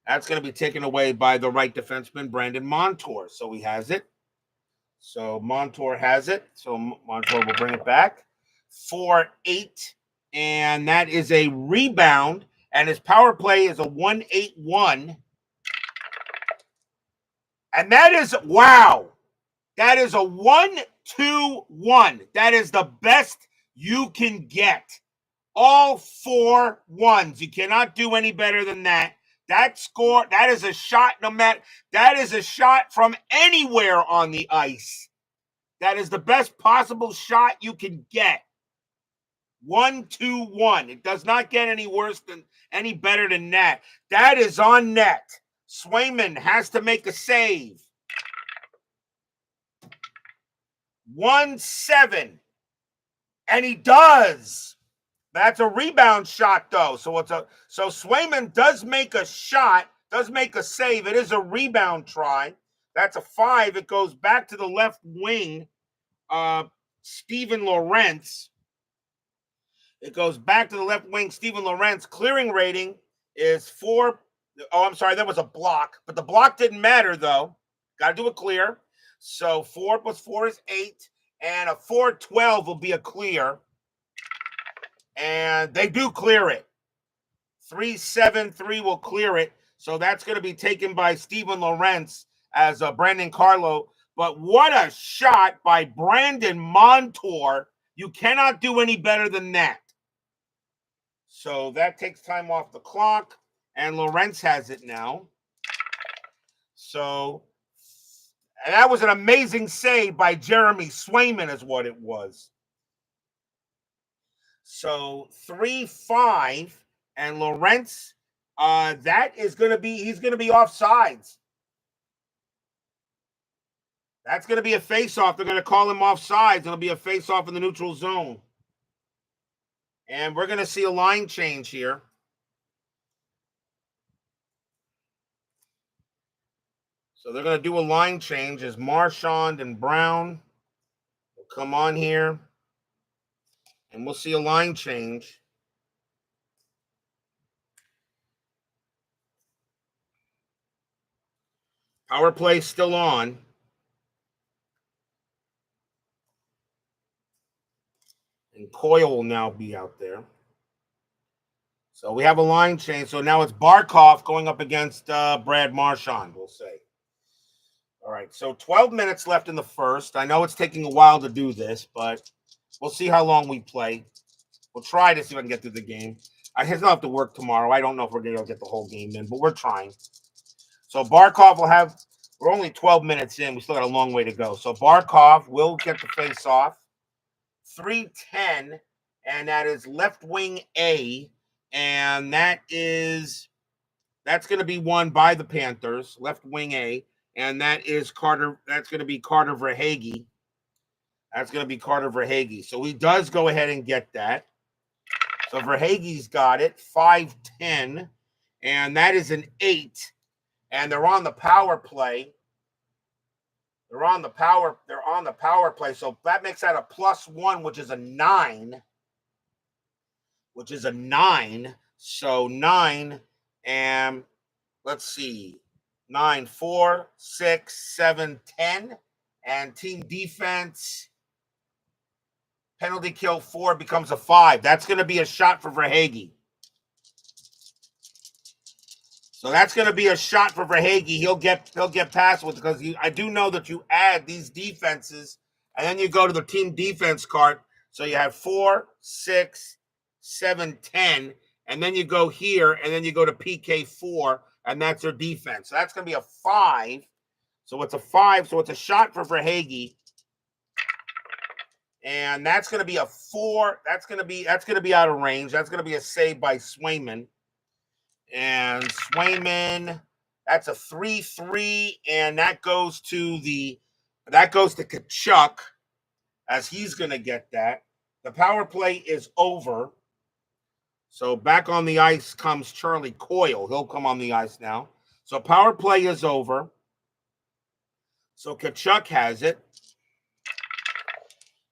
That's going to be taken away by the right defenseman, Brandon Montour. So he has it. So Montour has it. So Montour will bring it back. 4-8, and that is a rebound. And his power play is a 1-8-1. And that is, wow, that is a 1-2-1. That is the best you can get. All 4 1s. You cannot do any better than that. That score, that is a shot, that is a shot from anywhere on the ice. That is the best possible shot you can get. 1-2-1. It does not get any better than that. That is on net. Swayman has to make a save. 1-7. And he does. That's a rebound shot, though. So Swayman does make a shot, does make a save. It is a rebound try. That's a 5. It goes back to the left wing. Steven Lorentz. It goes back to the left wing. Steven Lorentz. Clearing rating is 4. Oh, I'm sorry. That was a block. But the block didn't matter, though. Got to do a clear. So 4 plus 4 is 8. And a 4-12 will be a clear. And they do clear it. 3-7-3 will clear it. So that's going to be taken by Steven Lorentz as Brandon Carlo. But what a shot by Brandon Montour. You cannot do any better than that. So that takes time off the clock. And Lorentz has it now. So and that was an amazing save by Jeremy Swayman is what it was. So 3-5, and Lorentz, that is going to be, he's going to be offsides. That's going to be a face-off. They're going to call him offsides. It'll be a face-off in the neutral zone. And we're going to see a line change here. So they're going to do a line change as Marchand and Brown will come on here. And we'll see a line change. Power play still on. And Coyle will now be out there. So we have a line change. So now it's Barkov going up against Brad Marchand, we'll say. All right, so 12 minutes left in the first. I know it's taking a while to do this, but we'll see how long we play. We'll try to see if I can get through the game. I still have to work tomorrow. I don't know if we're going to get the whole game in, but we're trying. So Barkov will have – we're only 12 minutes in. We still got a long way to go. So Barkov will get the face-off. 3-10, and that is left wing A, and that's going to be won by the Panthers, left wing A, and that is Carter. That's going to be Carter Verhaeghe. That's going to be Carter Verhaeghe. So he does go ahead and get that. So Verhaeghe's got it, 5-10, and that is an 8, and they're on the power play. They're on the power play. So that makes that a +1, which is a 9. So 9, and let's see. 9, 4, 6, 7, 10. And team defense, penalty kill 4 becomes a 5. That's going to be a shot for Verhaeghe. So that's going to be a shot for Verhaeghe. He'll get past with because I do know that you add these defenses and then you go to the team defense card. So you have 4, 6, 7, 10, and then you go here and then you go to PK 4, and that's their defense. So that's going to be a 5. So it's a 5. So it's a shot for Verhaeghe. And that's going to be a 4. That's going to be out of range. That's going to be a save by Swayman. And Swayman, that's a 3-3, and that goes to Tkachuk, as he's going to get that. The power play is over. So back on the ice comes Charlie Coyle. He'll come on the ice now. So power play is over. So Tkachuk has it.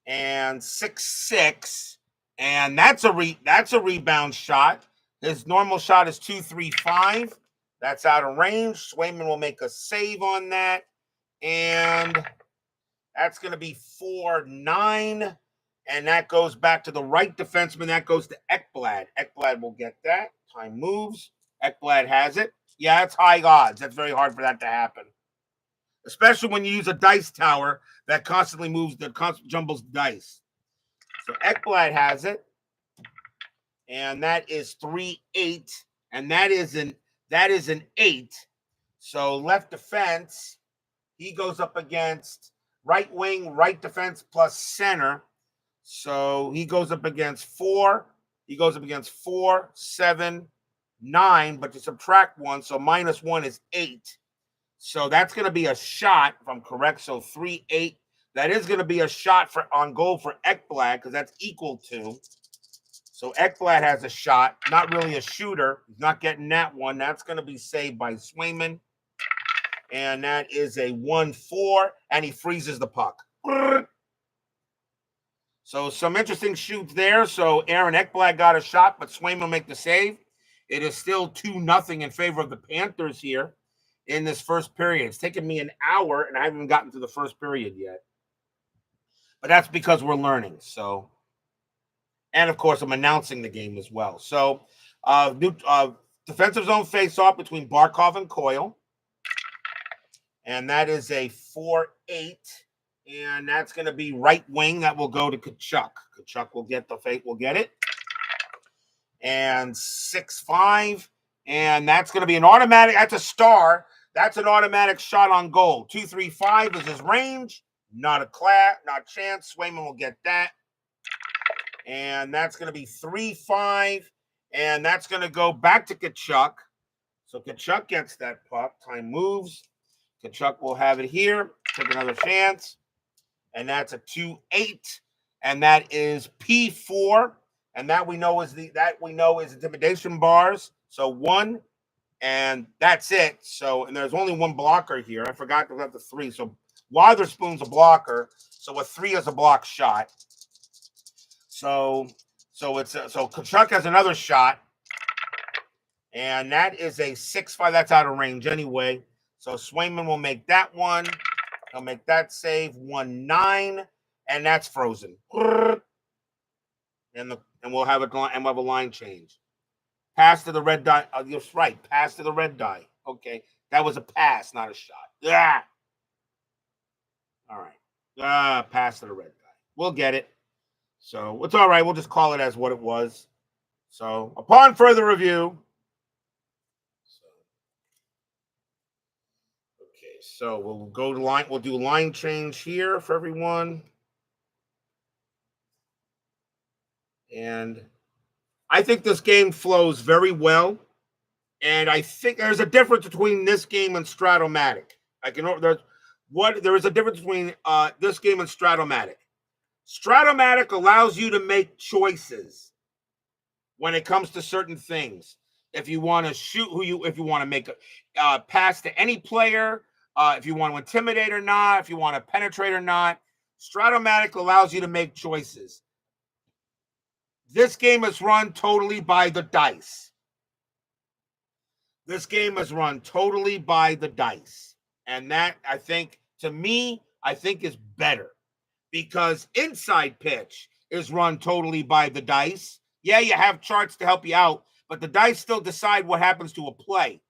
And 6-6, and that's a rebound shot. His normal shot is 2-3-5. That's out of range. Swayman will make a save on that. And that's going to be 4-9. And that goes back to the right defenseman. That goes to Ekblad. Ekblad will get that. Time moves. Ekblad has it. Yeah, that's high odds. That's very hard for that to happen. Especially when you use a dice tower that constantly jumbles dice. So Ekblad has it. And that is 3-8, and that is an 8. So left defense, he goes up against right wing, right defense plus center. So he goes up against 4. He goes up against 4, 7, 9, but you subtract 1, so minus 1 is 8. So that's going to be a shot, if I'm correct. So 3, 8. That is going to be a shot for on goal for Ekblad because that's equal to. So Ekblad has a shot, not really a shooter. He's not getting that one. That's going to be saved by Swayman. And that is a 1-4, and he freezes the puck. So some interesting shoots there. So Aaron Ekblad got a shot, but Swayman will make the save. It is still 2-0 in favor of the Panthers here in this first period. It's taken me an hour, and I haven't even gotten to the first period yet. But that's because we're learning. So, and of course, I'm announcing the game as well. So, defensive zone face-off between Barkov and Coyle. And that is a 4-8. And that's going to be right wing. That will go to Tkachuk. Tkachuk will get the fate. Will get it. And 6-5. And that's going to be an automatic. That's a star. That's an automatic shot on goal. 2-3-5 is his range. Not a chance. Swayman will get that. And that's going to be 3-5. And that's going to go back to Tkachuk. So Tkachuk gets that puck. Time moves. Tkachuk will have it here. Take another chance. And that's a 2-8. And that is P4. And that we know is intimidation bars. So 1. And that's it. So, and there's only one blocker here. I forgot to have the 3. So Witherspoon's a blocker. So a 3 is a block shot. So Tkachuk has another shot. And that is a 6-5. That's out of range anyway. So Swayman will make that one. He'll make that save. 1-9. And that's frozen. And we'll have a line change. Pass to the red die. Oh, you're right. Pass to the red die. Okay. That was a pass, not a shot. Yeah. All right. Pass to the red die. We'll get it. So it's all right. We'll just call it as what it was. So upon further review. Okay. So we'll go to line. We'll do line change here for everyone. And I think this game flows very well. And I think there's a difference between this game and Stratomatic. There is a difference between this game and Stratomatic. Stratomatic allows you to make choices when it comes to certain things. If you want to shoot if you want to make a pass to any player, if you want to intimidate or not, if you want to penetrate or not, Stratomatic allows you to make choices. This game is run totally by the dice. This game is run totally by the dice. And that, I think, to me, is better. Because inside pitch is run totally by the dice. Yeah, you have charts to help you out, but the dice still decide what happens to a play.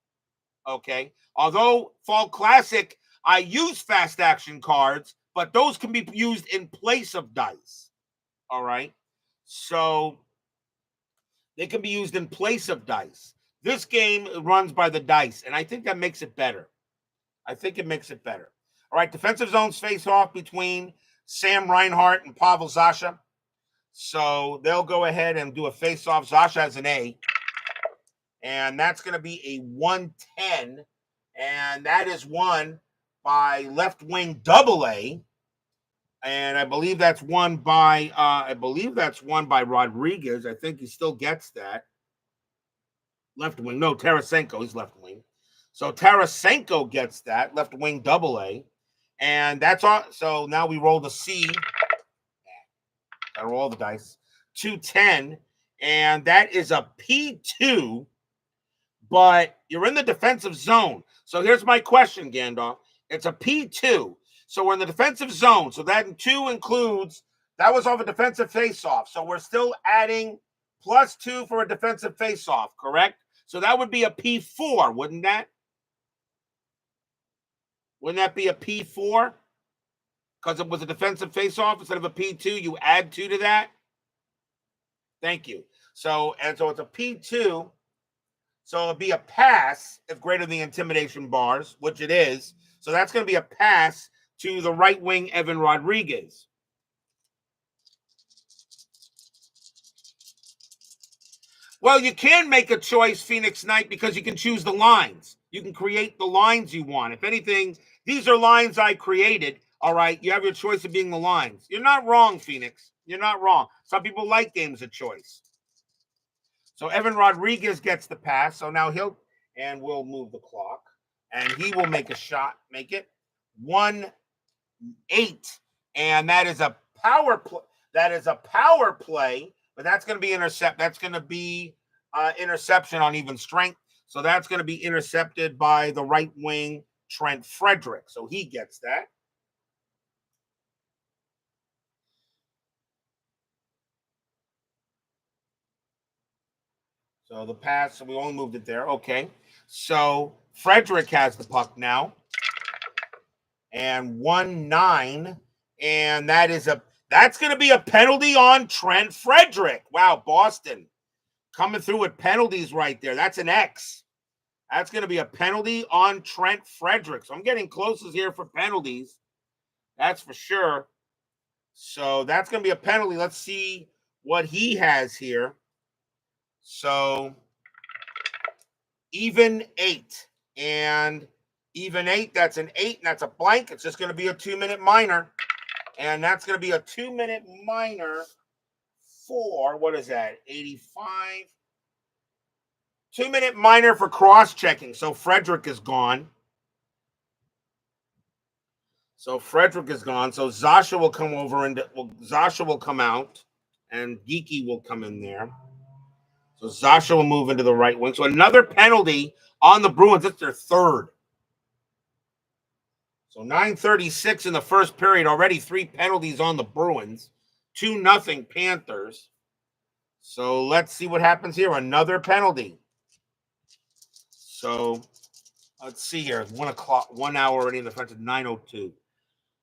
Okay? Although Fall Classic, I use fast action cards, but those can be used in place of dice. All right? So they can be used in place of dice. This game runs by the dice, and I think that makes it better. All right, defensive zones face off between Sam Reinhart and Pavel Zacha. So they'll go ahead and do a face-off. Zacha has an A. And that's going to be a 110. And that is won by left wing AA. And I believe that's won by Rodriguez. I think he still gets that. Left wing. No, Tarasenko. He's left wing. So Tarasenko gets that. Left wing AA. And that's all. So now we roll the C. Gotta roll the dice. 210. And that is a P2. But you're in the defensive zone. So here's my question, Gandalf. It's a P2. So we're in the defensive zone. So that 2 includes, that was off a defensive faceoff. So we're still adding +2 for a defensive faceoff, correct? So that would be a P4, wouldn't that? Wouldn't that be a P4? Because it was a defensive faceoff instead of a P2, you add 2 to that? Thank you. So it's a P2. So it'll be a pass if greater than the intimidation bars, which it is. So that's going to be a pass to the right wing, Evan Rodriguez. Well, you can make a choice, Phoenix Knight, because you can choose the lines. You can create the lines you want. If anything, these are lines I created. All right, you have your choice of being the lines. You're not wrong, Phoenix. You're not wrong. Some people like games of choice. So Evan Rodriguez gets the pass. So now we'll move the clock. And he will make a shot, make it 1-8. And that is a power play. That is a power play, but that's going to be That's going to be interception on even strength. So that's going to be intercepted by the right wing, Trent Frederick. So he gets that. So the pass, so we only moved it there. Okay. So Frederick has the puck now. And 1-9. And that's going to be a penalty on Trent Frederick. Wow, Boston coming through with penalties right there. That's an X. That's going to be a penalty on Trent Frederick. So I'm getting closest here for penalties. That's for sure. So that's going to be a penalty. Let's see what he has here. So even 8. And even 8, that's an 8, and that's a blank. It's just going to be a 2-minute minor. And that's going to be a 2-minute minor for, what is that, 85? 2-minute minor for cross-checking. So Frederick is gone. So Zasha will come over and Zasha will come out, and Geeky will come in there. So Zasha will move into the right wing. So another penalty on the Bruins. It's their third. So 9:36 in the first period. Already 3 penalties on the Bruins. 2-0 Panthers. So let's see what happens here. Another penalty. So let's see here. 1 o'clock, 1 hour already in the front of 9:02.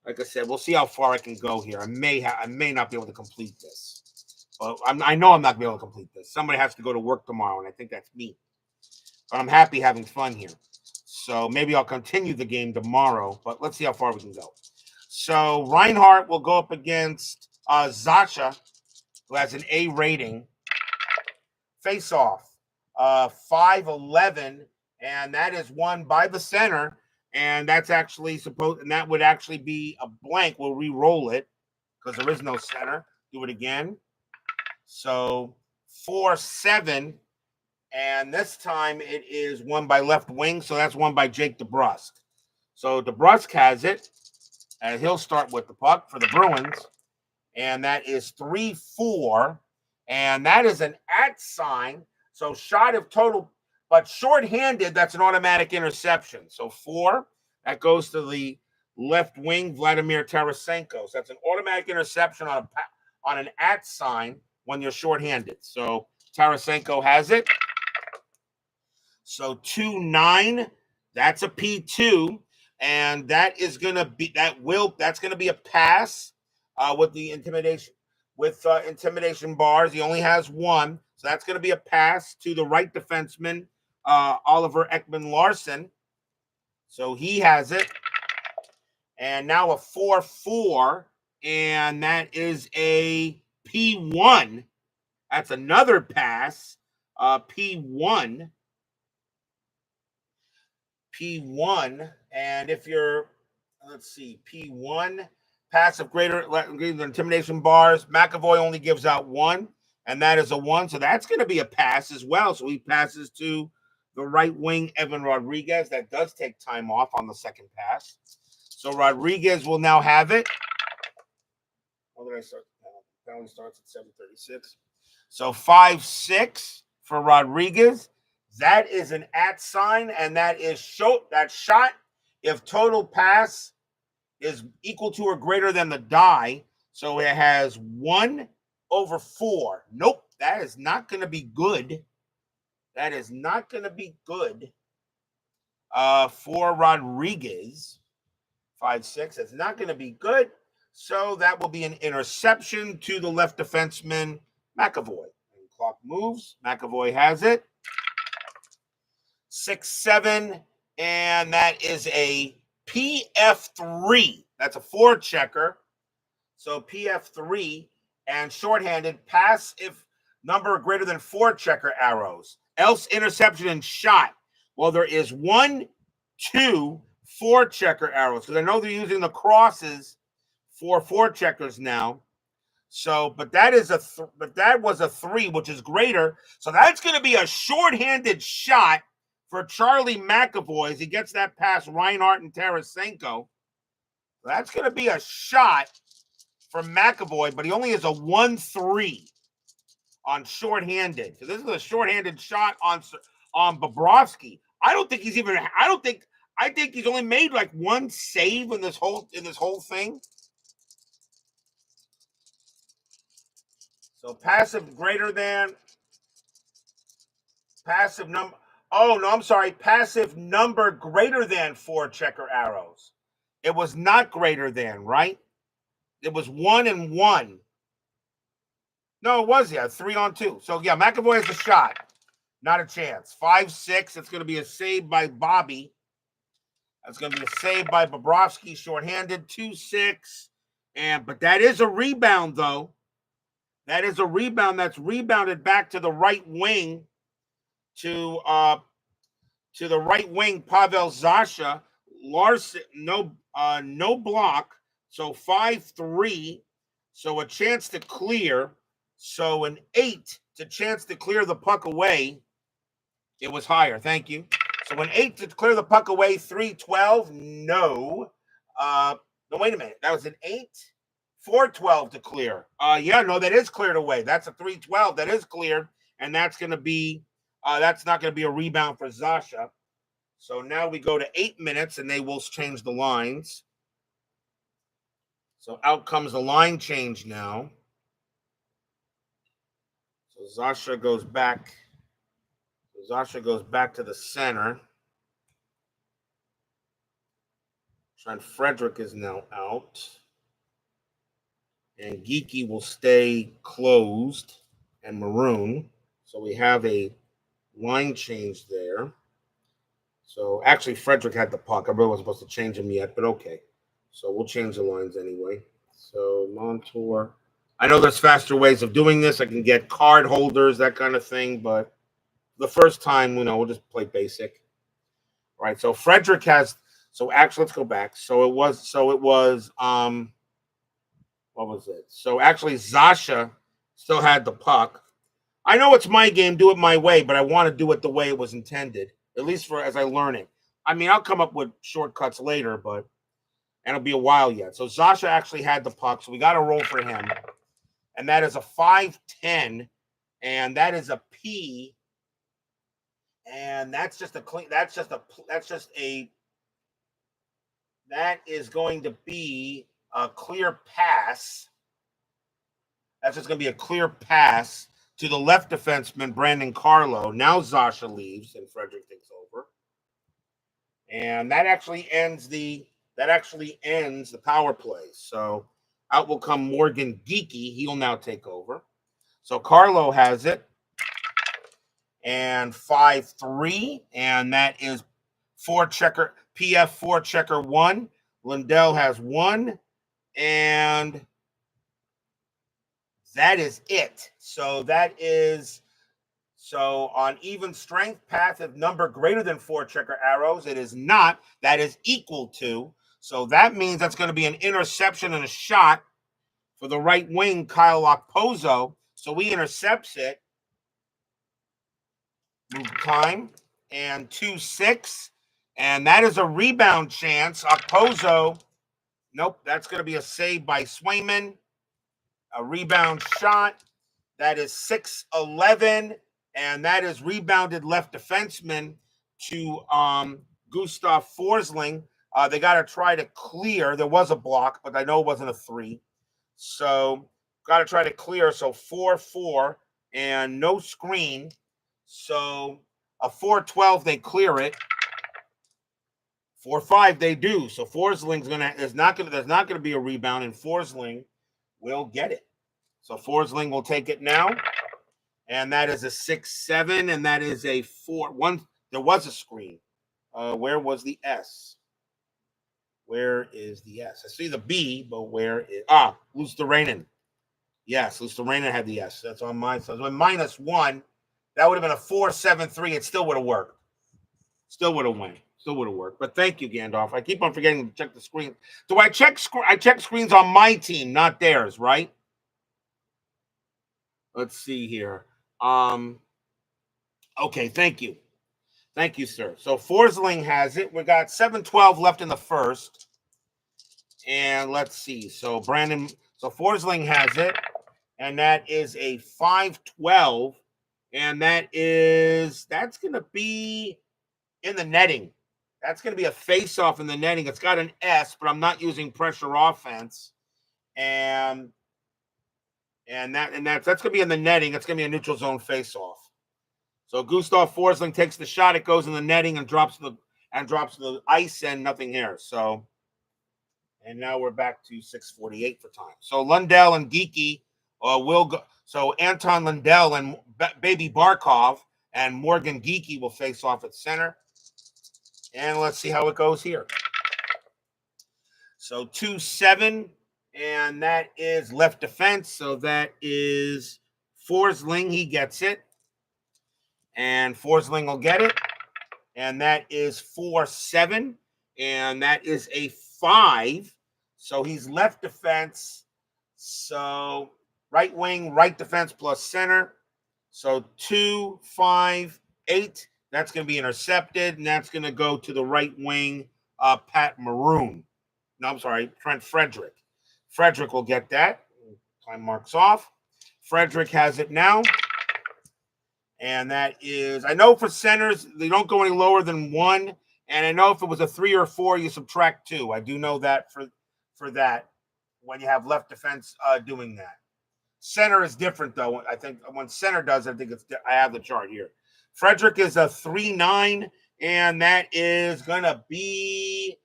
Like I said, we'll see how far I can go here. I may not be able to complete this. Well, I know I'm not going to be able to complete this. Somebody has to go to work tomorrow, and I think that's me. But I'm happy having fun here. So maybe I'll continue the game tomorrow, but let's see how far we can go. So Reinhardt will go up against Zasha, who has an A rating. Face off, 5-11, and that is won by the center. And that's actually and that would actually be a blank. We'll re-roll it because there is no center. Do it again. So 4-7, and this time it is won by left wing. So that's won by Jake DeBrusk. So DeBrusk has it, and he'll start with the puck for the Bruins. And that is 3-4, and that is an @ sign. So shot of total, but shorthanded, that's an automatic interception. So 4, that goes to the left wing, Vladimir Tarasenko. So that's an automatic interception on an @ sign when you're shorthanded. So Tarasenko has it. So 2-9, that's a P2, and that is going to be that's going to be a pass with the intimidation bars. He only has 1, so that's going to be a pass to the right defenseman, Oliver Ekman-Larsson. So he has it, and now a 4-4, and that is a P1. That's another pass, P1. And if you're, let's see, P1, passive greater than intimidation bars, McAvoy only gives out 1, and that is a 1. So that's going to be a pass as well. So he passes to the right wing, Evan Rodriguez. That does take time off on the second pass. So Rodriguez will now have it. When did I start? Penalty starts at 7:36. So 5-6 for Rodriguez. That is an @ sign, and that is that shot if total pass is equal to or greater than the die. So it has 1/4. Nope, that is not going to be good. That is not going to be good for Rodriguez. 5-6. It's not going to be good. So that will be an interception to the left defenseman, McAvoy. And clock moves. McAvoy has it. 6-7, and that is a PF3. That's a 4-checker. So PF3 and shorthanded pass if number greater than 4 checker arrows. Else interception and shot. Well, there is 1, 2, 4 checker arrows because I know they're using the crosses for 4 checkers now. So, but that was a 3, which is greater. So that's going to be a shorthanded shot for Charlie McAvoy as he gets that past Reinhart and Tarasenko. That's going to be a shot for McAvoy, but he only has a 1-3 on shorthanded. So this is a shorthanded shot on Bobrovsky. I think he's only made like 1 save in this whole thing. So passive number. Oh no, I'm sorry. Passive number greater than 4 checker arrows. It was not greater than, right? It was 1 and 1. No, it was 3 on 2. So yeah, McAvoy has a shot. Not a chance. 5-6. It's going to be a save by Bobby. That's going to be a save by Bobrovsky, shorthanded. 2-6. But that is a rebound, though. That is a rebound that's rebounded back to the right wing to the right wing, Pavel Zacha. Larson, no block. So 5-3. So a chance to clear. So an 8 to chance to clear the puck away. It was higher. Thank you. So an 8 to clear the puck away. 3-12. No. No, wait a minute. That was an 8. 4-12 to clear. Yeah, no, that is cleared away. That's a 3-12. That is cleared. And that's going to be, that's not going to be a rebound for Zacha. So now we go to 8 minutes and they will change the lines. So out comes the line change now. So Zacha goes back. Zacha goes back to the center. Trent Frederick is now out. And Geeky will stay closed and maroon. So we have a line change there. So actually, Frederick had the puck. I really wasn't supposed to change him yet, but okay. So we'll change the lines anyway. So Montour. I know there's faster ways of doing this. I can get card holders, that kind of thing, but the first time, we'll just play basic. All right. So Frederick has. So actually, let's go back. So it was. What was it? So actually, Zacha still had the puck. I know it's my game, do it my way, but I want to do it the way it was intended, at least for as I learn it. I mean, I'll come up with shortcuts later, and it'll be a while yet. So Zacha actually had the puck, so we got a roll for him. And that is a 5-10, and that is a P. And that is going to be a clear pass. That's just going to be a clear pass to the left defenseman, Brandon Carlo. Now Zacha leaves and Frederick takes over. And that actually ends the power play. So out will come Morgan Geeky. He'll now take over. So Carlo has it. And 5-3. And that is PF 4 checker 1. Lindell has 1. And that is it. So on even strength, path of number greater than 4 checker arrows, it is not. That is equal to. So that means that's going to be an interception and a shot for the right wing, Kyle Okposo. So he intercepts it. Move time. And 2-6. And that is a rebound chance. Okposo. Nope, that's going to be a save by Swayman. A rebound shot. That is 6-11. And that is rebounded left defenseman to Gustav Forsling. They got to try to clear. There was a block, but I know it wasn't a 3. So got to try to clear. So 4-4 and no screen. So a 4-12, they clear it. 4-5, they do. So Forsling's there's not gonna be a rebound, and Forsling will get it. So Forsling will take it now. And that is a 6-7, and that is a 4-1. There was a screen. Where was the S? Where is the S? I see the B, but where is Luusterainen. Yes, Lucerena had the S. That's on my side. So -1, that would have been a 4-7-3. It still would have worked. Still would have won. Still would have worked. But thank you, Gandalf. I keep on forgetting to check the screen. Do I check? I check screens on my team, not theirs, right? Let's see here. Okay, thank you. Thank you, sir. So Forsling has it. We got 7:12 left in the first. And let's see. So Forsling has it. And that is a 5-12. And that's going to be in the netting. That's going to be a face-off in the netting. It's got an S, but I'm not using pressure offense. And that's going to be in the netting. It's going to be a neutral zone face-off. So Gustav Forsling takes the shot. It goes in the netting and drops the ice and nothing here. So, and now we're back to 6:48 for time. So Lundell and Geeky will go. So Anton Lundell and Baby Barkov and Morgan Geeky will face off at center. And let's see how it goes here. So 2-7, and that is left defense. So that is Forsling. He gets it. And Forsling will get it. And that is 4-7. And that is a 5. So he's left defense. So right wing, right defense plus center. So 2, 5, 8. That's going to be intercepted. And that's going to go to the right wing, Pat Maroon. No, I'm sorry, Trent Frederick. Frederick will get that. Time marks off. Frederick has it now. And that is, I know for centers, they don't go any lower than 1. And I know if it was a 3 or 4, you subtract 2. I do know that for that when you have left defense doing that. Center is different, though. I think when center does, I have the chart here. Frederick is a 3-9, and that is going to be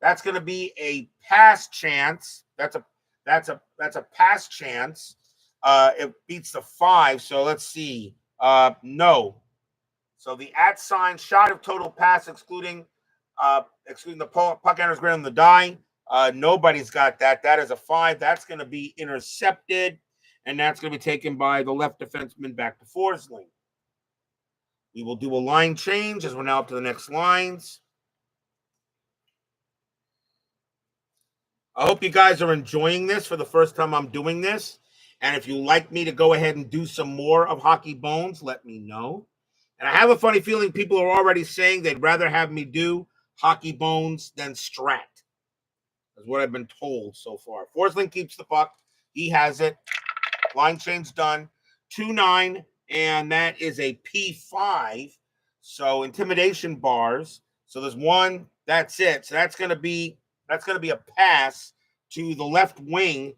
a pass chance. That's a pass chance. It beats the 5. So let's see. No. So the @ shot of total pass excluding the puck enters greater than the die. Nobody's got that. That is a 5. That's going to be intercepted, and that's going to be taken by the left defenseman back to Forsling. We will do a line change as we're now up to the next lines. I hope you guys are enjoying this for the first time I'm doing this. And if you'd like me to go ahead and do some more of Hockey Bones, let me know. And I have a funny feeling people are already saying they'd rather have me do Hockey Bones than Strat. That's what I've been told so far. Forsling keeps the puck. He has it. Line change done. 2-9, and that is a P5. So intimidation bars. So there's 1. That's it. So that's going to be a pass to the left wing.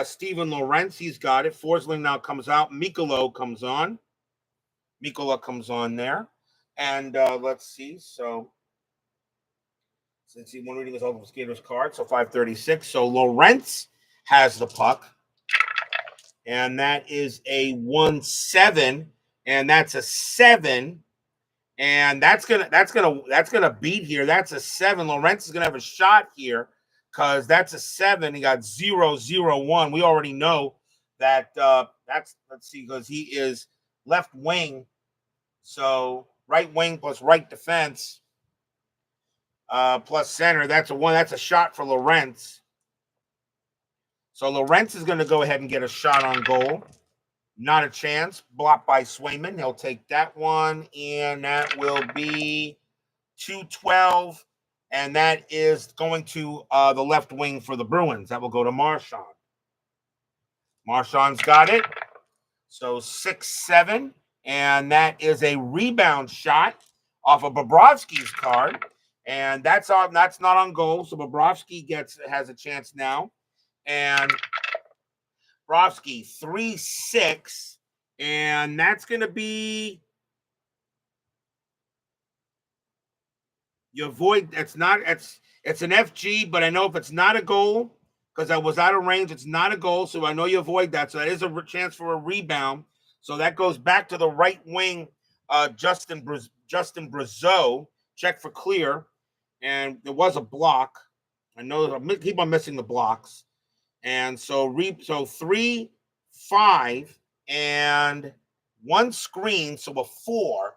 Steven Lorenzi's got it. Forsling now comes out. Mikolo comes on. Mikola comes on there. And let's see. So since he one reading his old skater's card, so 5:36. So Lorenz has the puck. And that is a 1-7. And that's a 7. And that's gonna beat here. That's a 7. Lorenz is gonna have a shot here because that's a 7. He got 0-0-1. We already know that. Let's see, because he is left wing, so right wing plus right defense plus center. That's a 1. That's a shot for Lorenz. So Lorenz is going to go ahead and get a shot on goal. Not a chance. Blocked by Swayman. He'll take that one, and that will be 2-12, and that is going to the left wing for the Bruins. That will go to Marchand. Marchand's got it. So 6-7, and that is a rebound shot off of Bobrovsky's card, and that's not on goal. So Bobrovsky has a chance now, and Bobrovsky 3-6, and that's going to be. You avoid. It's an FG, but I know if it's not a goal, because I was out of range, it's not a goal, so I know you avoid that. So that is a chance for a rebound. So that goes back to the right wing, Justin Brazeau. Check for clear, and there was a block. I know I keep on missing the blocks, and so 3 5, and 1 screen, so a 4.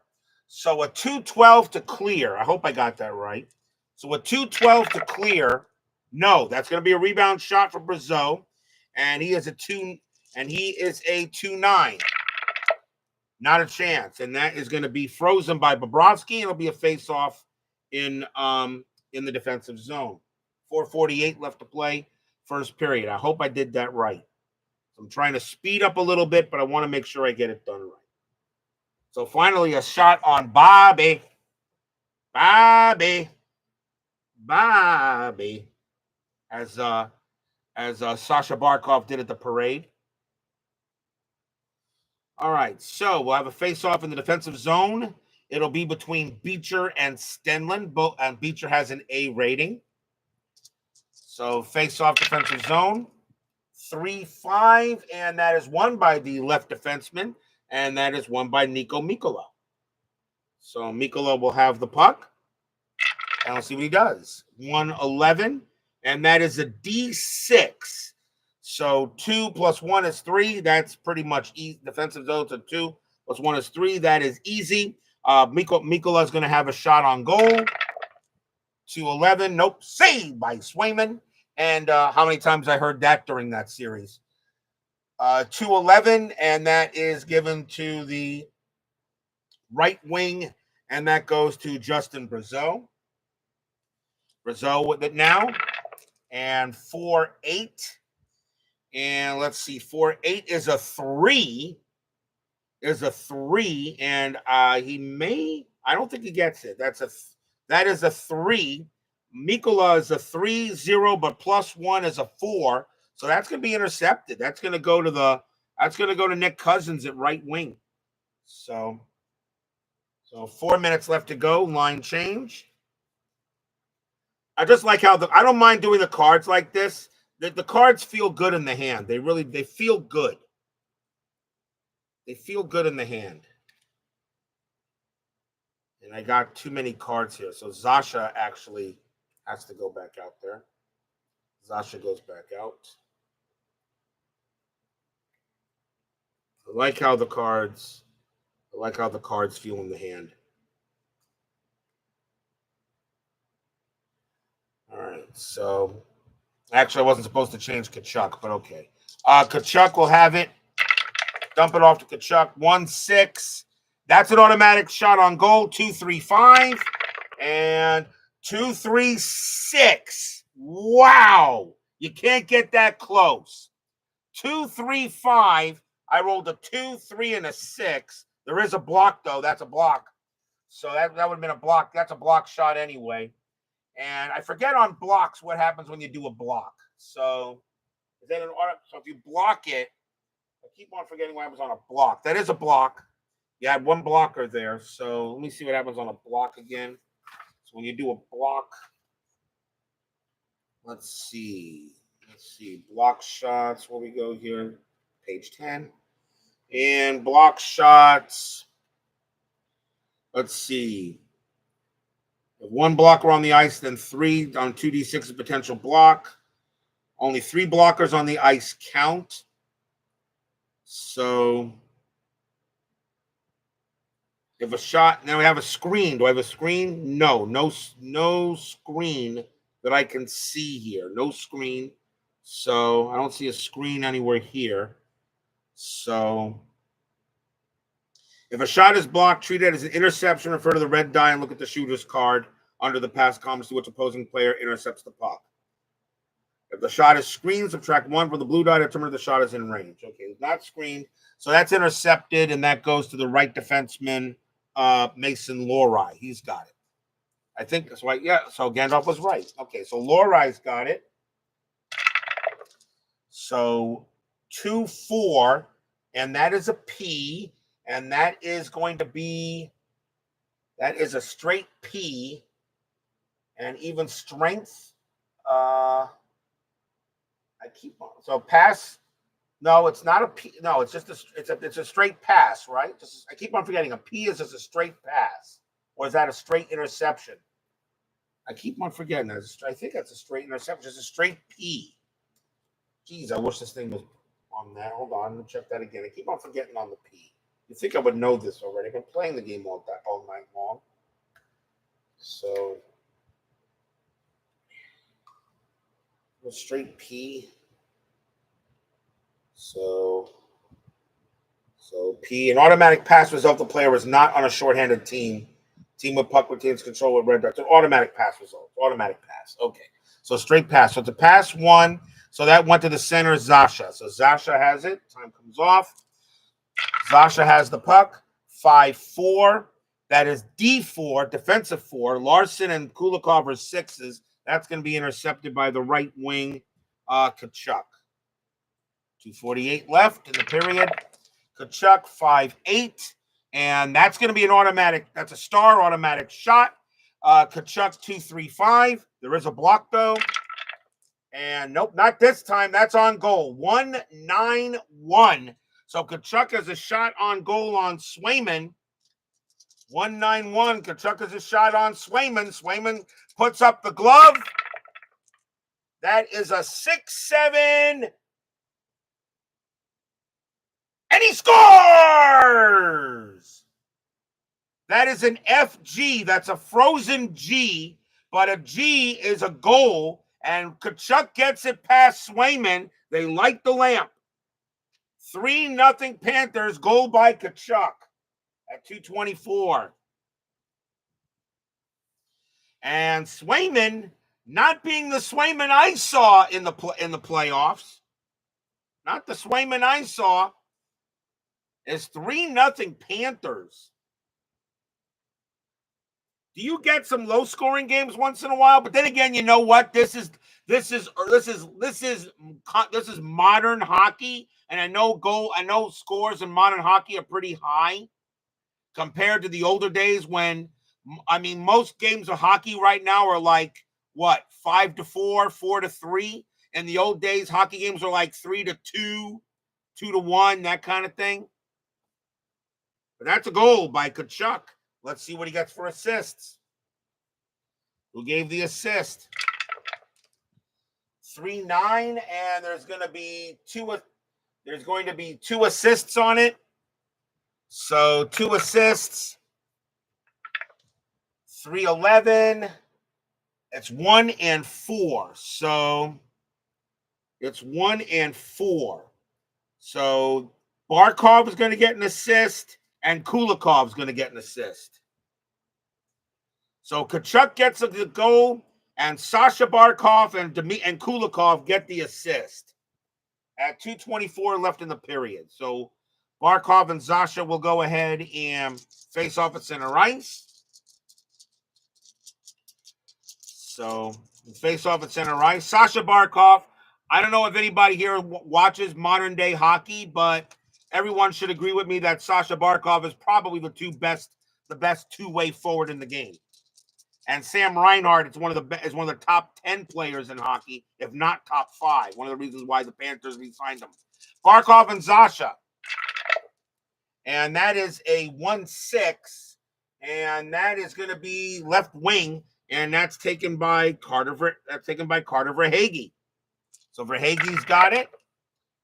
So a 2-12 to clear. I hope I got that right. So a 2-12 to clear. No, that's going to be a rebound shot for Brazeau, and he is a 2-9. Not a chance, and that is going to be frozen by Bobrovsky. It'll be a face-off in the defensive zone. 4:48 left to play, first period. I hope I did that right. I'm trying to speed up a little bit, but I want to make sure I get it done right. So finally, a shot on Bobby, as Sasha Barkov did at the parade. All right, so we'll have a face-off in the defensive zone. It'll be between Beecher and Stenlund. And Beecher has an A rating. So face-off defensive zone. 3-5, and that is won by the left defenseman, and that is won by Nico Mikkola. So Mikkola will have the puck, and we'll see what he does. 1-11, and that is a D6. So 2 + 1 is 3. That's pretty much easy. Defensive zone, so 2 + 1 is 3. That is easy. Mikkola is going to have a shot on goal. 2-11. Nope. Saved by Swayman. And how many times I heard that during that series? 2-11, and that is given to the right wing, and that goes to Justin Brazeau. Brazeau with it now. And 4-8. And let's see, 4-8 is a 3. And he may, I don't think he gets it. That is a 3. Mikkola is a 3-0, but +1 is a 4. So that's going to be intercepted. That's going to go to Nick Cousins at right wing. So 4 minutes left to go. Line change. I just like how I don't mind doing the cards like this. The cards feel good in the hand. They feel good. They feel good in the hand. And I got too many cards here. So Zasha actually has to go back out there. Zasha goes back out. I like how the cards feel in the hand. All right, so actually I wasn't supposed to change Kachuk, but okay. Kachuk will have it. Dump it off to Kachuk. 1-6. That's an automatic shot on goal. 2-3-5. And 2-3-6. Wow. You can't get that close. 2-3-5. I rolled a 2, 3, and a 6. There is a block, though. That's a block. So that would have been a block. That's a block shot anyway. And I forget on blocks what happens when you do a block. So if you block it, I keep on forgetting what happens on a block. That is a block. You had one blocker there. So let me see what happens on a block again. So when you do a block, let's see. Block shots. Where we go here? Page 10. And block shots. Let's see. If one blocker on the ice, then 3 on 2d6 is potential block. Only 3 blockers on the ice count. So if a shot, now we have a screen. Do I have a screen? No screen that I can see here. No screen. So I don't see a screen anywhere here. So if a shot is blocked, treat it as an interception, refer to the red die and look at the shooter's card under the pass column to see which opposing player intercepts the puck. If the shot is screened, subtract 1 from the blue die to determine if the shot is in range. Okay, it's not screened. So that's intercepted, and that goes to the right defenseman, Mason Lohrei. He's got it. I think that's right. Yeah, so Gandalf was right. Okay, so Lohrai's got it. So 2-4, and that is a P, and that is going to be, that is a straight P, and even strength. I keep on. So pass. No, it's not a P. No, it's just it's a straight pass, right? I keep on forgetting. A P is just a straight pass, or is that a straight interception? I keep on forgetting. I think that's a straight interception. It's a straight P. Jeez, I wish this thing was on that. Hold on, let me check that again. I keep on forgetting on the P. You think I would know this already? I've been playing the game all night long. So, a straight P. So P, an automatic pass result. The player was not on a shorthanded team. Team with puck retains control with red dots. An automatic pass result. Automatic pass. Okay. So straight pass. So it's a pass one. So that went to the center, Zasha. So Zasha has it. Time comes off. Zasha has the puck. 5-4. That is D4, defensive 4. Larson and Kulikov are 6s. That's going to be intercepted by the right wing, Tkachuk. 2:48 left in the period. Tkachuk 5-8, and that's going to be an automatic. That's a star automatic shot. Tkachuk 2-3-5. There is a block though, and nope, not this time. That's on goal. 1-9-1. So Tkachuk has a shot on goal on Swayman. 1-9-1. Tkachuk has a shot on Swayman. Swayman puts up the glove. That is a 6-7. And he scores! That is an FG. That's a frozen G, but a G is a goal, and Tkachuk gets it past Swayman. They light the lamp. 3-0 Panthers, goal by Tkachuk at 2:24. And Swayman, not being the Swayman I saw in the playoffs, not the Swayman I saw, is 3-0 Panthers. Do you get some low-scoring games once in a while? But then again, you know what? This is modern hockey, and I know scores in modern hockey are pretty high compared to the older days when, I mean, most games of hockey right now are like what, 5-4, 4-3. In the old days, hockey games are like 3-2, 2-1, that kind of thing. But that's a goal by Tkachuk. Let's see what he gets for assists. Who gave the assist? 3-9, and there's going to be two assists on it. So 2 assists. 3-11. It's 1 and 4. So it's 1 and 4. So Barkov is going to get an assist, and Kulikov is going to get an assist. So Tkachuk gets the goal, and Sasha Barkov and Kulikov get the assist at 2:24 left in the period. So Barkov and Sasha will go ahead and face off at center ice. So face off at center ice. Sasha Barkov, I don't know if anybody here watches modern day hockey, but everyone should agree with me that Sasha Barkov is probably the best two-way forward in the game. And Sam Reinhart is one of the top 10 players in hockey, if not top 5. One of the reasons why the Panthers re-signed him. Barkov and Zasha. And that is a 1-6. And that is going to be left wing. And that's taken by Carter Verhaeghe. So Verhaeghe's got it.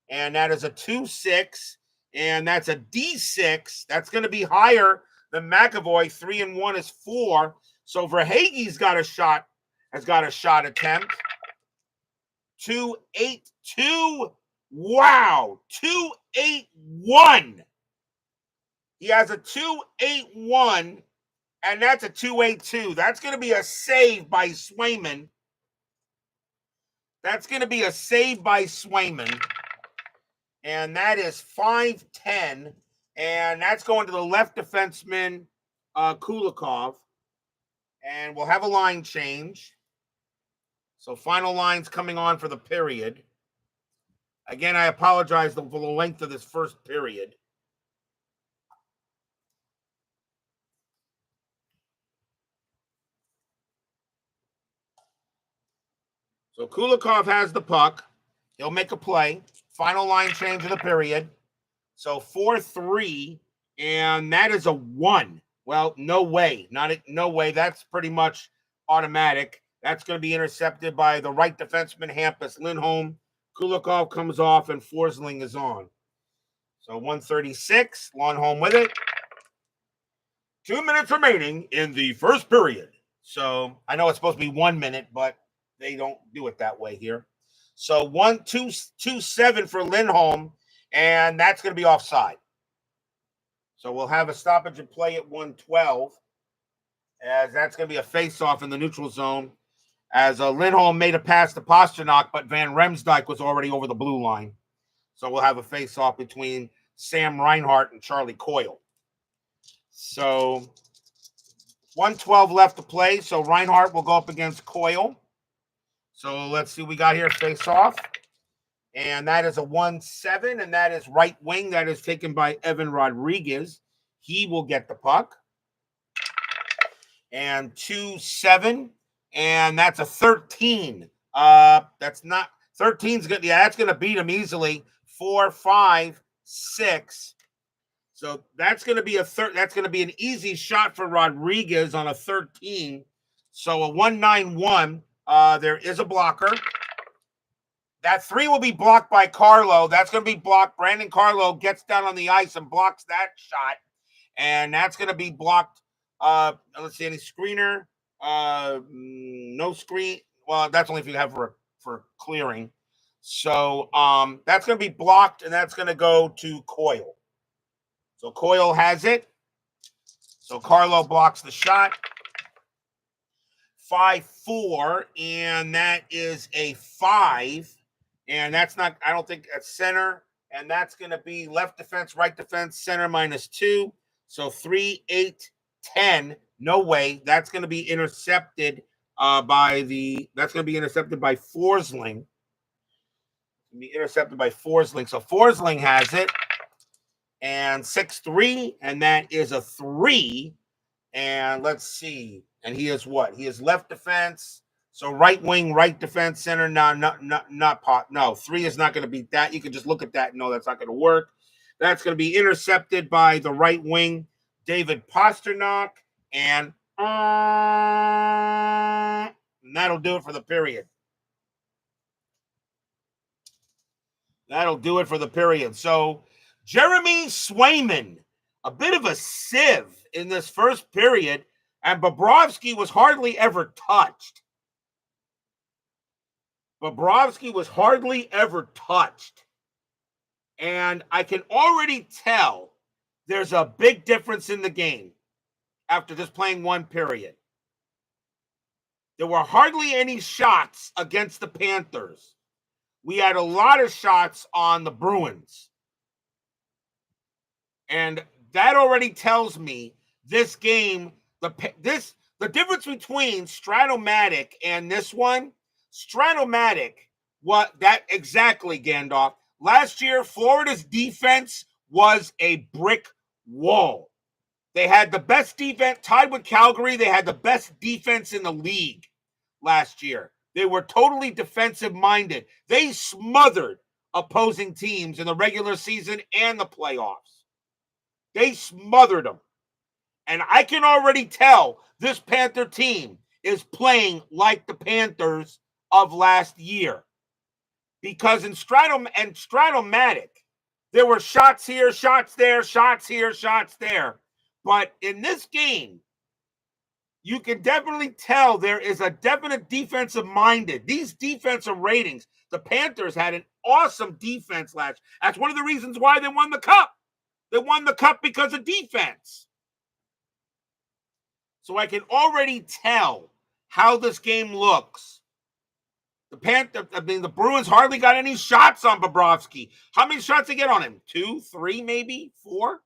And that is a 2-6. And that's a D6. That's going to be higher than McAvoy. 3-1 is 4. So Verhaeghe's got a shot attempt. 2-8-2. Wow. 2-8-1. He has a 2-8-1, and that's a 2-8-2. That's going to be a save by Swayman. And that is 5-10. And that's going to the left defenseman, Kulikov. And we'll have a line change. So final lines coming on for the period. Again, I apologize for the length of this first period. So Kulikov has the puck. He'll make a play. Final line change of the period. So 4-3, and that is a 1. Well, no way. No way. That's pretty much automatic. That's going to be intercepted by the right defenseman, Hampus Lindholm. Kulikov comes off, and Forsling is on. So 136, Lawn home with it. 2 minutes remaining in the first period. So I know it's supposed to be 1 minute, but they don't do it that way here. So 1-2-2-7 for Lindholm, and that's going to be offside. So we'll have a stoppage and play at 112, as that's going to be a face-off in the neutral zone, as Lindholm made a pass to Pasternak, but Van Riemsdyk was already over the blue line. So we'll have a face-off between Sam Reinhart and Charlie Coyle. So 112 left to play, so Reinhart will go up against Coyle. So let's see what we got here, face-off. And that is a 1-7, and that is right wing. That is taken by Evan Rodriguez. He will get the puck. And 2-7, and that's a 13. That's not 13's good. Yeah, that's gonna beat him easily. 4-5-6. So that's gonna be that's gonna be an easy shot for Rodriguez on a 13. So a 1-9-1. There is a blocker. That 3 will be blocked by Carlo. That's going to be blocked. Brandon Carlo gets down on the ice and blocks that shot. And that's going to be blocked. Let's see, any screener? No screen. Well, that's only if you have for clearing. So that's going to be blocked, and that's going to go to Coyle. So Coyle has it. So Carlo blocks the shot. 5-4, and that is a 5. And that's not, I don't think, at center. And that's going to be left defense, right defense, center -2. So 3, 8, 10. No way. That's going to be intercepted that's going to be intercepted by Forsling. So Forsling has it. And 6-3, and that is a 3. And let's see. And he is what? He is left defense. So right wing, right defense, center. No, 3 is not going to beat that. You can just look at that and know that's not going to work. That's going to be intercepted by the right wing, David Pasternak. And that'll do it for the period. So Jeremy Swayman, a bit of a sieve in this first period, and Bobrovsky was hardly ever touched. And I can already tell there's a big difference in the game after just playing one period. There were hardly any shots against the Panthers. We had a lot of shots on the Bruins. And that already tells me this game, the difference between Stratomatic and this one, Stratomatic, exactly, Gandalf. Last year, Florida's defense was a brick wall. They had the best defense, tied with Calgary. They had the best defense in the league last year. They were totally defensive-minded. They smothered opposing teams in the regular season and the playoffs. They smothered them. And I can already tell this Panther team is playing like the Panthers of last year. Because in Stratomatic, there were shots here, shots there, shots here, shots there. But in this game, you can definitely tell there is a definite defensive-minded. These defensive ratings, the Panthers had an awesome defense last year. That's one of the reasons why they won the Cup. They won the Cup because of defense. So I can already tell how this game looks. The Bruins hardly got any shots on Bobrovsky. How many shots they get on him? 2, 3, maybe 4?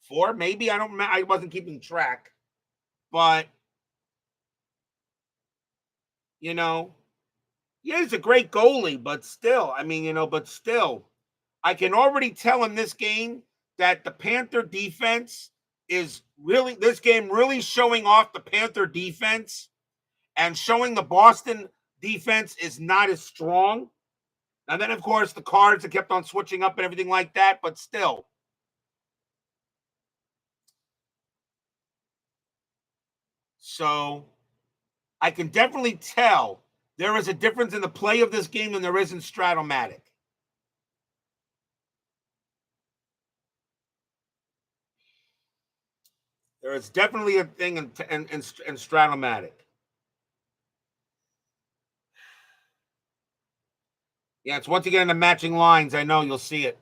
4, maybe. I wasn't keeping track. But, yeah, he's a great goalie, but still, I can already tell in this game that the Panther defense is really showing off the Panther defense and showing the Boston defense is not as strong. And then, of course, the Cards have kept on switching up and everything like that, but still. So I can definitely tell There is a difference in the play of this game than there is in Stratomatic. There is definitely a thing in Stratomatic. Yeah, it's once again in the matching lines. I know you'll see it.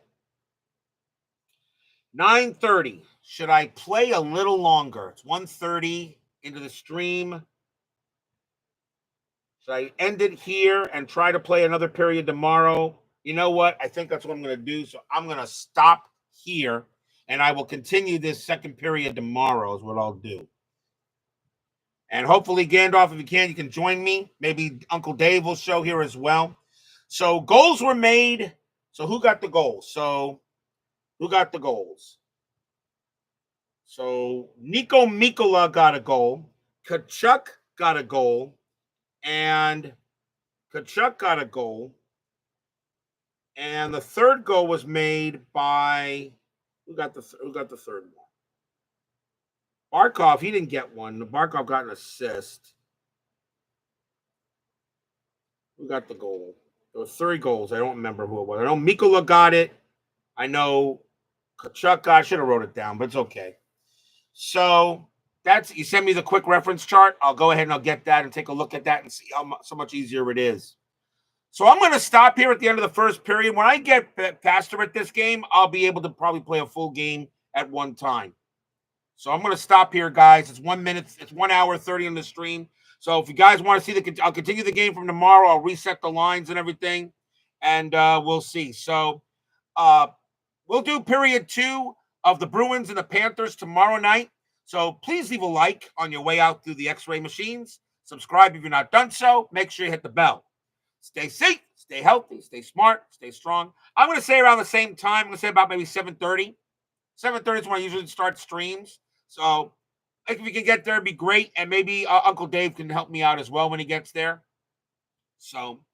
9:30. Should I play a little longer? It's 1:30 into the stream. Should I end it here and try to play another period tomorrow? You know what? I think that's what I'm going to do. So I'm going to stop here, and I will continue this second period tomorrow is what I'll do. And hopefully, Gandalf, if you can join me. Maybe Uncle Dave will show here as well. So goals were made. So who got the goals? So who got the goals? So Nico Mikola got a goal. Kachuk got a goal. And Kachuk got a goal. And the third goal was made by who got the third one? Barkov, he didn't get one. Barkov got an assist. Who got the goal? There were 3 goals. I don't remember who it was. I know Mikola got it. I know Kachuk got. I should have wrote it down, but it's okay. So you send me the quick reference chart. I'll go ahead and I'll get that and take a look at that and see how so much easier it is. So I'm going to stop here at the end of the first period. When I get faster at this game, I'll be able to probably play a full game at one time. So I'm going to stop here, guys. It's 1 minute. It's 1 hour 30 on the stream. So if you guys want to see I'll continue the game from tomorrow. I'll reset the lines and everything, and we'll see. So we'll do period 2 of the Bruins and the Panthers tomorrow night. So please leave a like on your way out through the X-ray machines. Subscribe if you're not done so. Make sure you hit the bell. Stay safe, stay healthy, stay smart, stay strong. I'm going to say around the same time. I'm going to say about maybe 7:30. 7:30 is when I usually start streams. So if we can get there, it'd be great. And maybe Uncle Dave can help me out as well when he gets there. So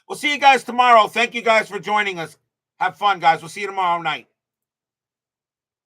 we'll see you guys tomorrow. Thank you guys for joining us. Have fun, guys. We'll see you tomorrow night.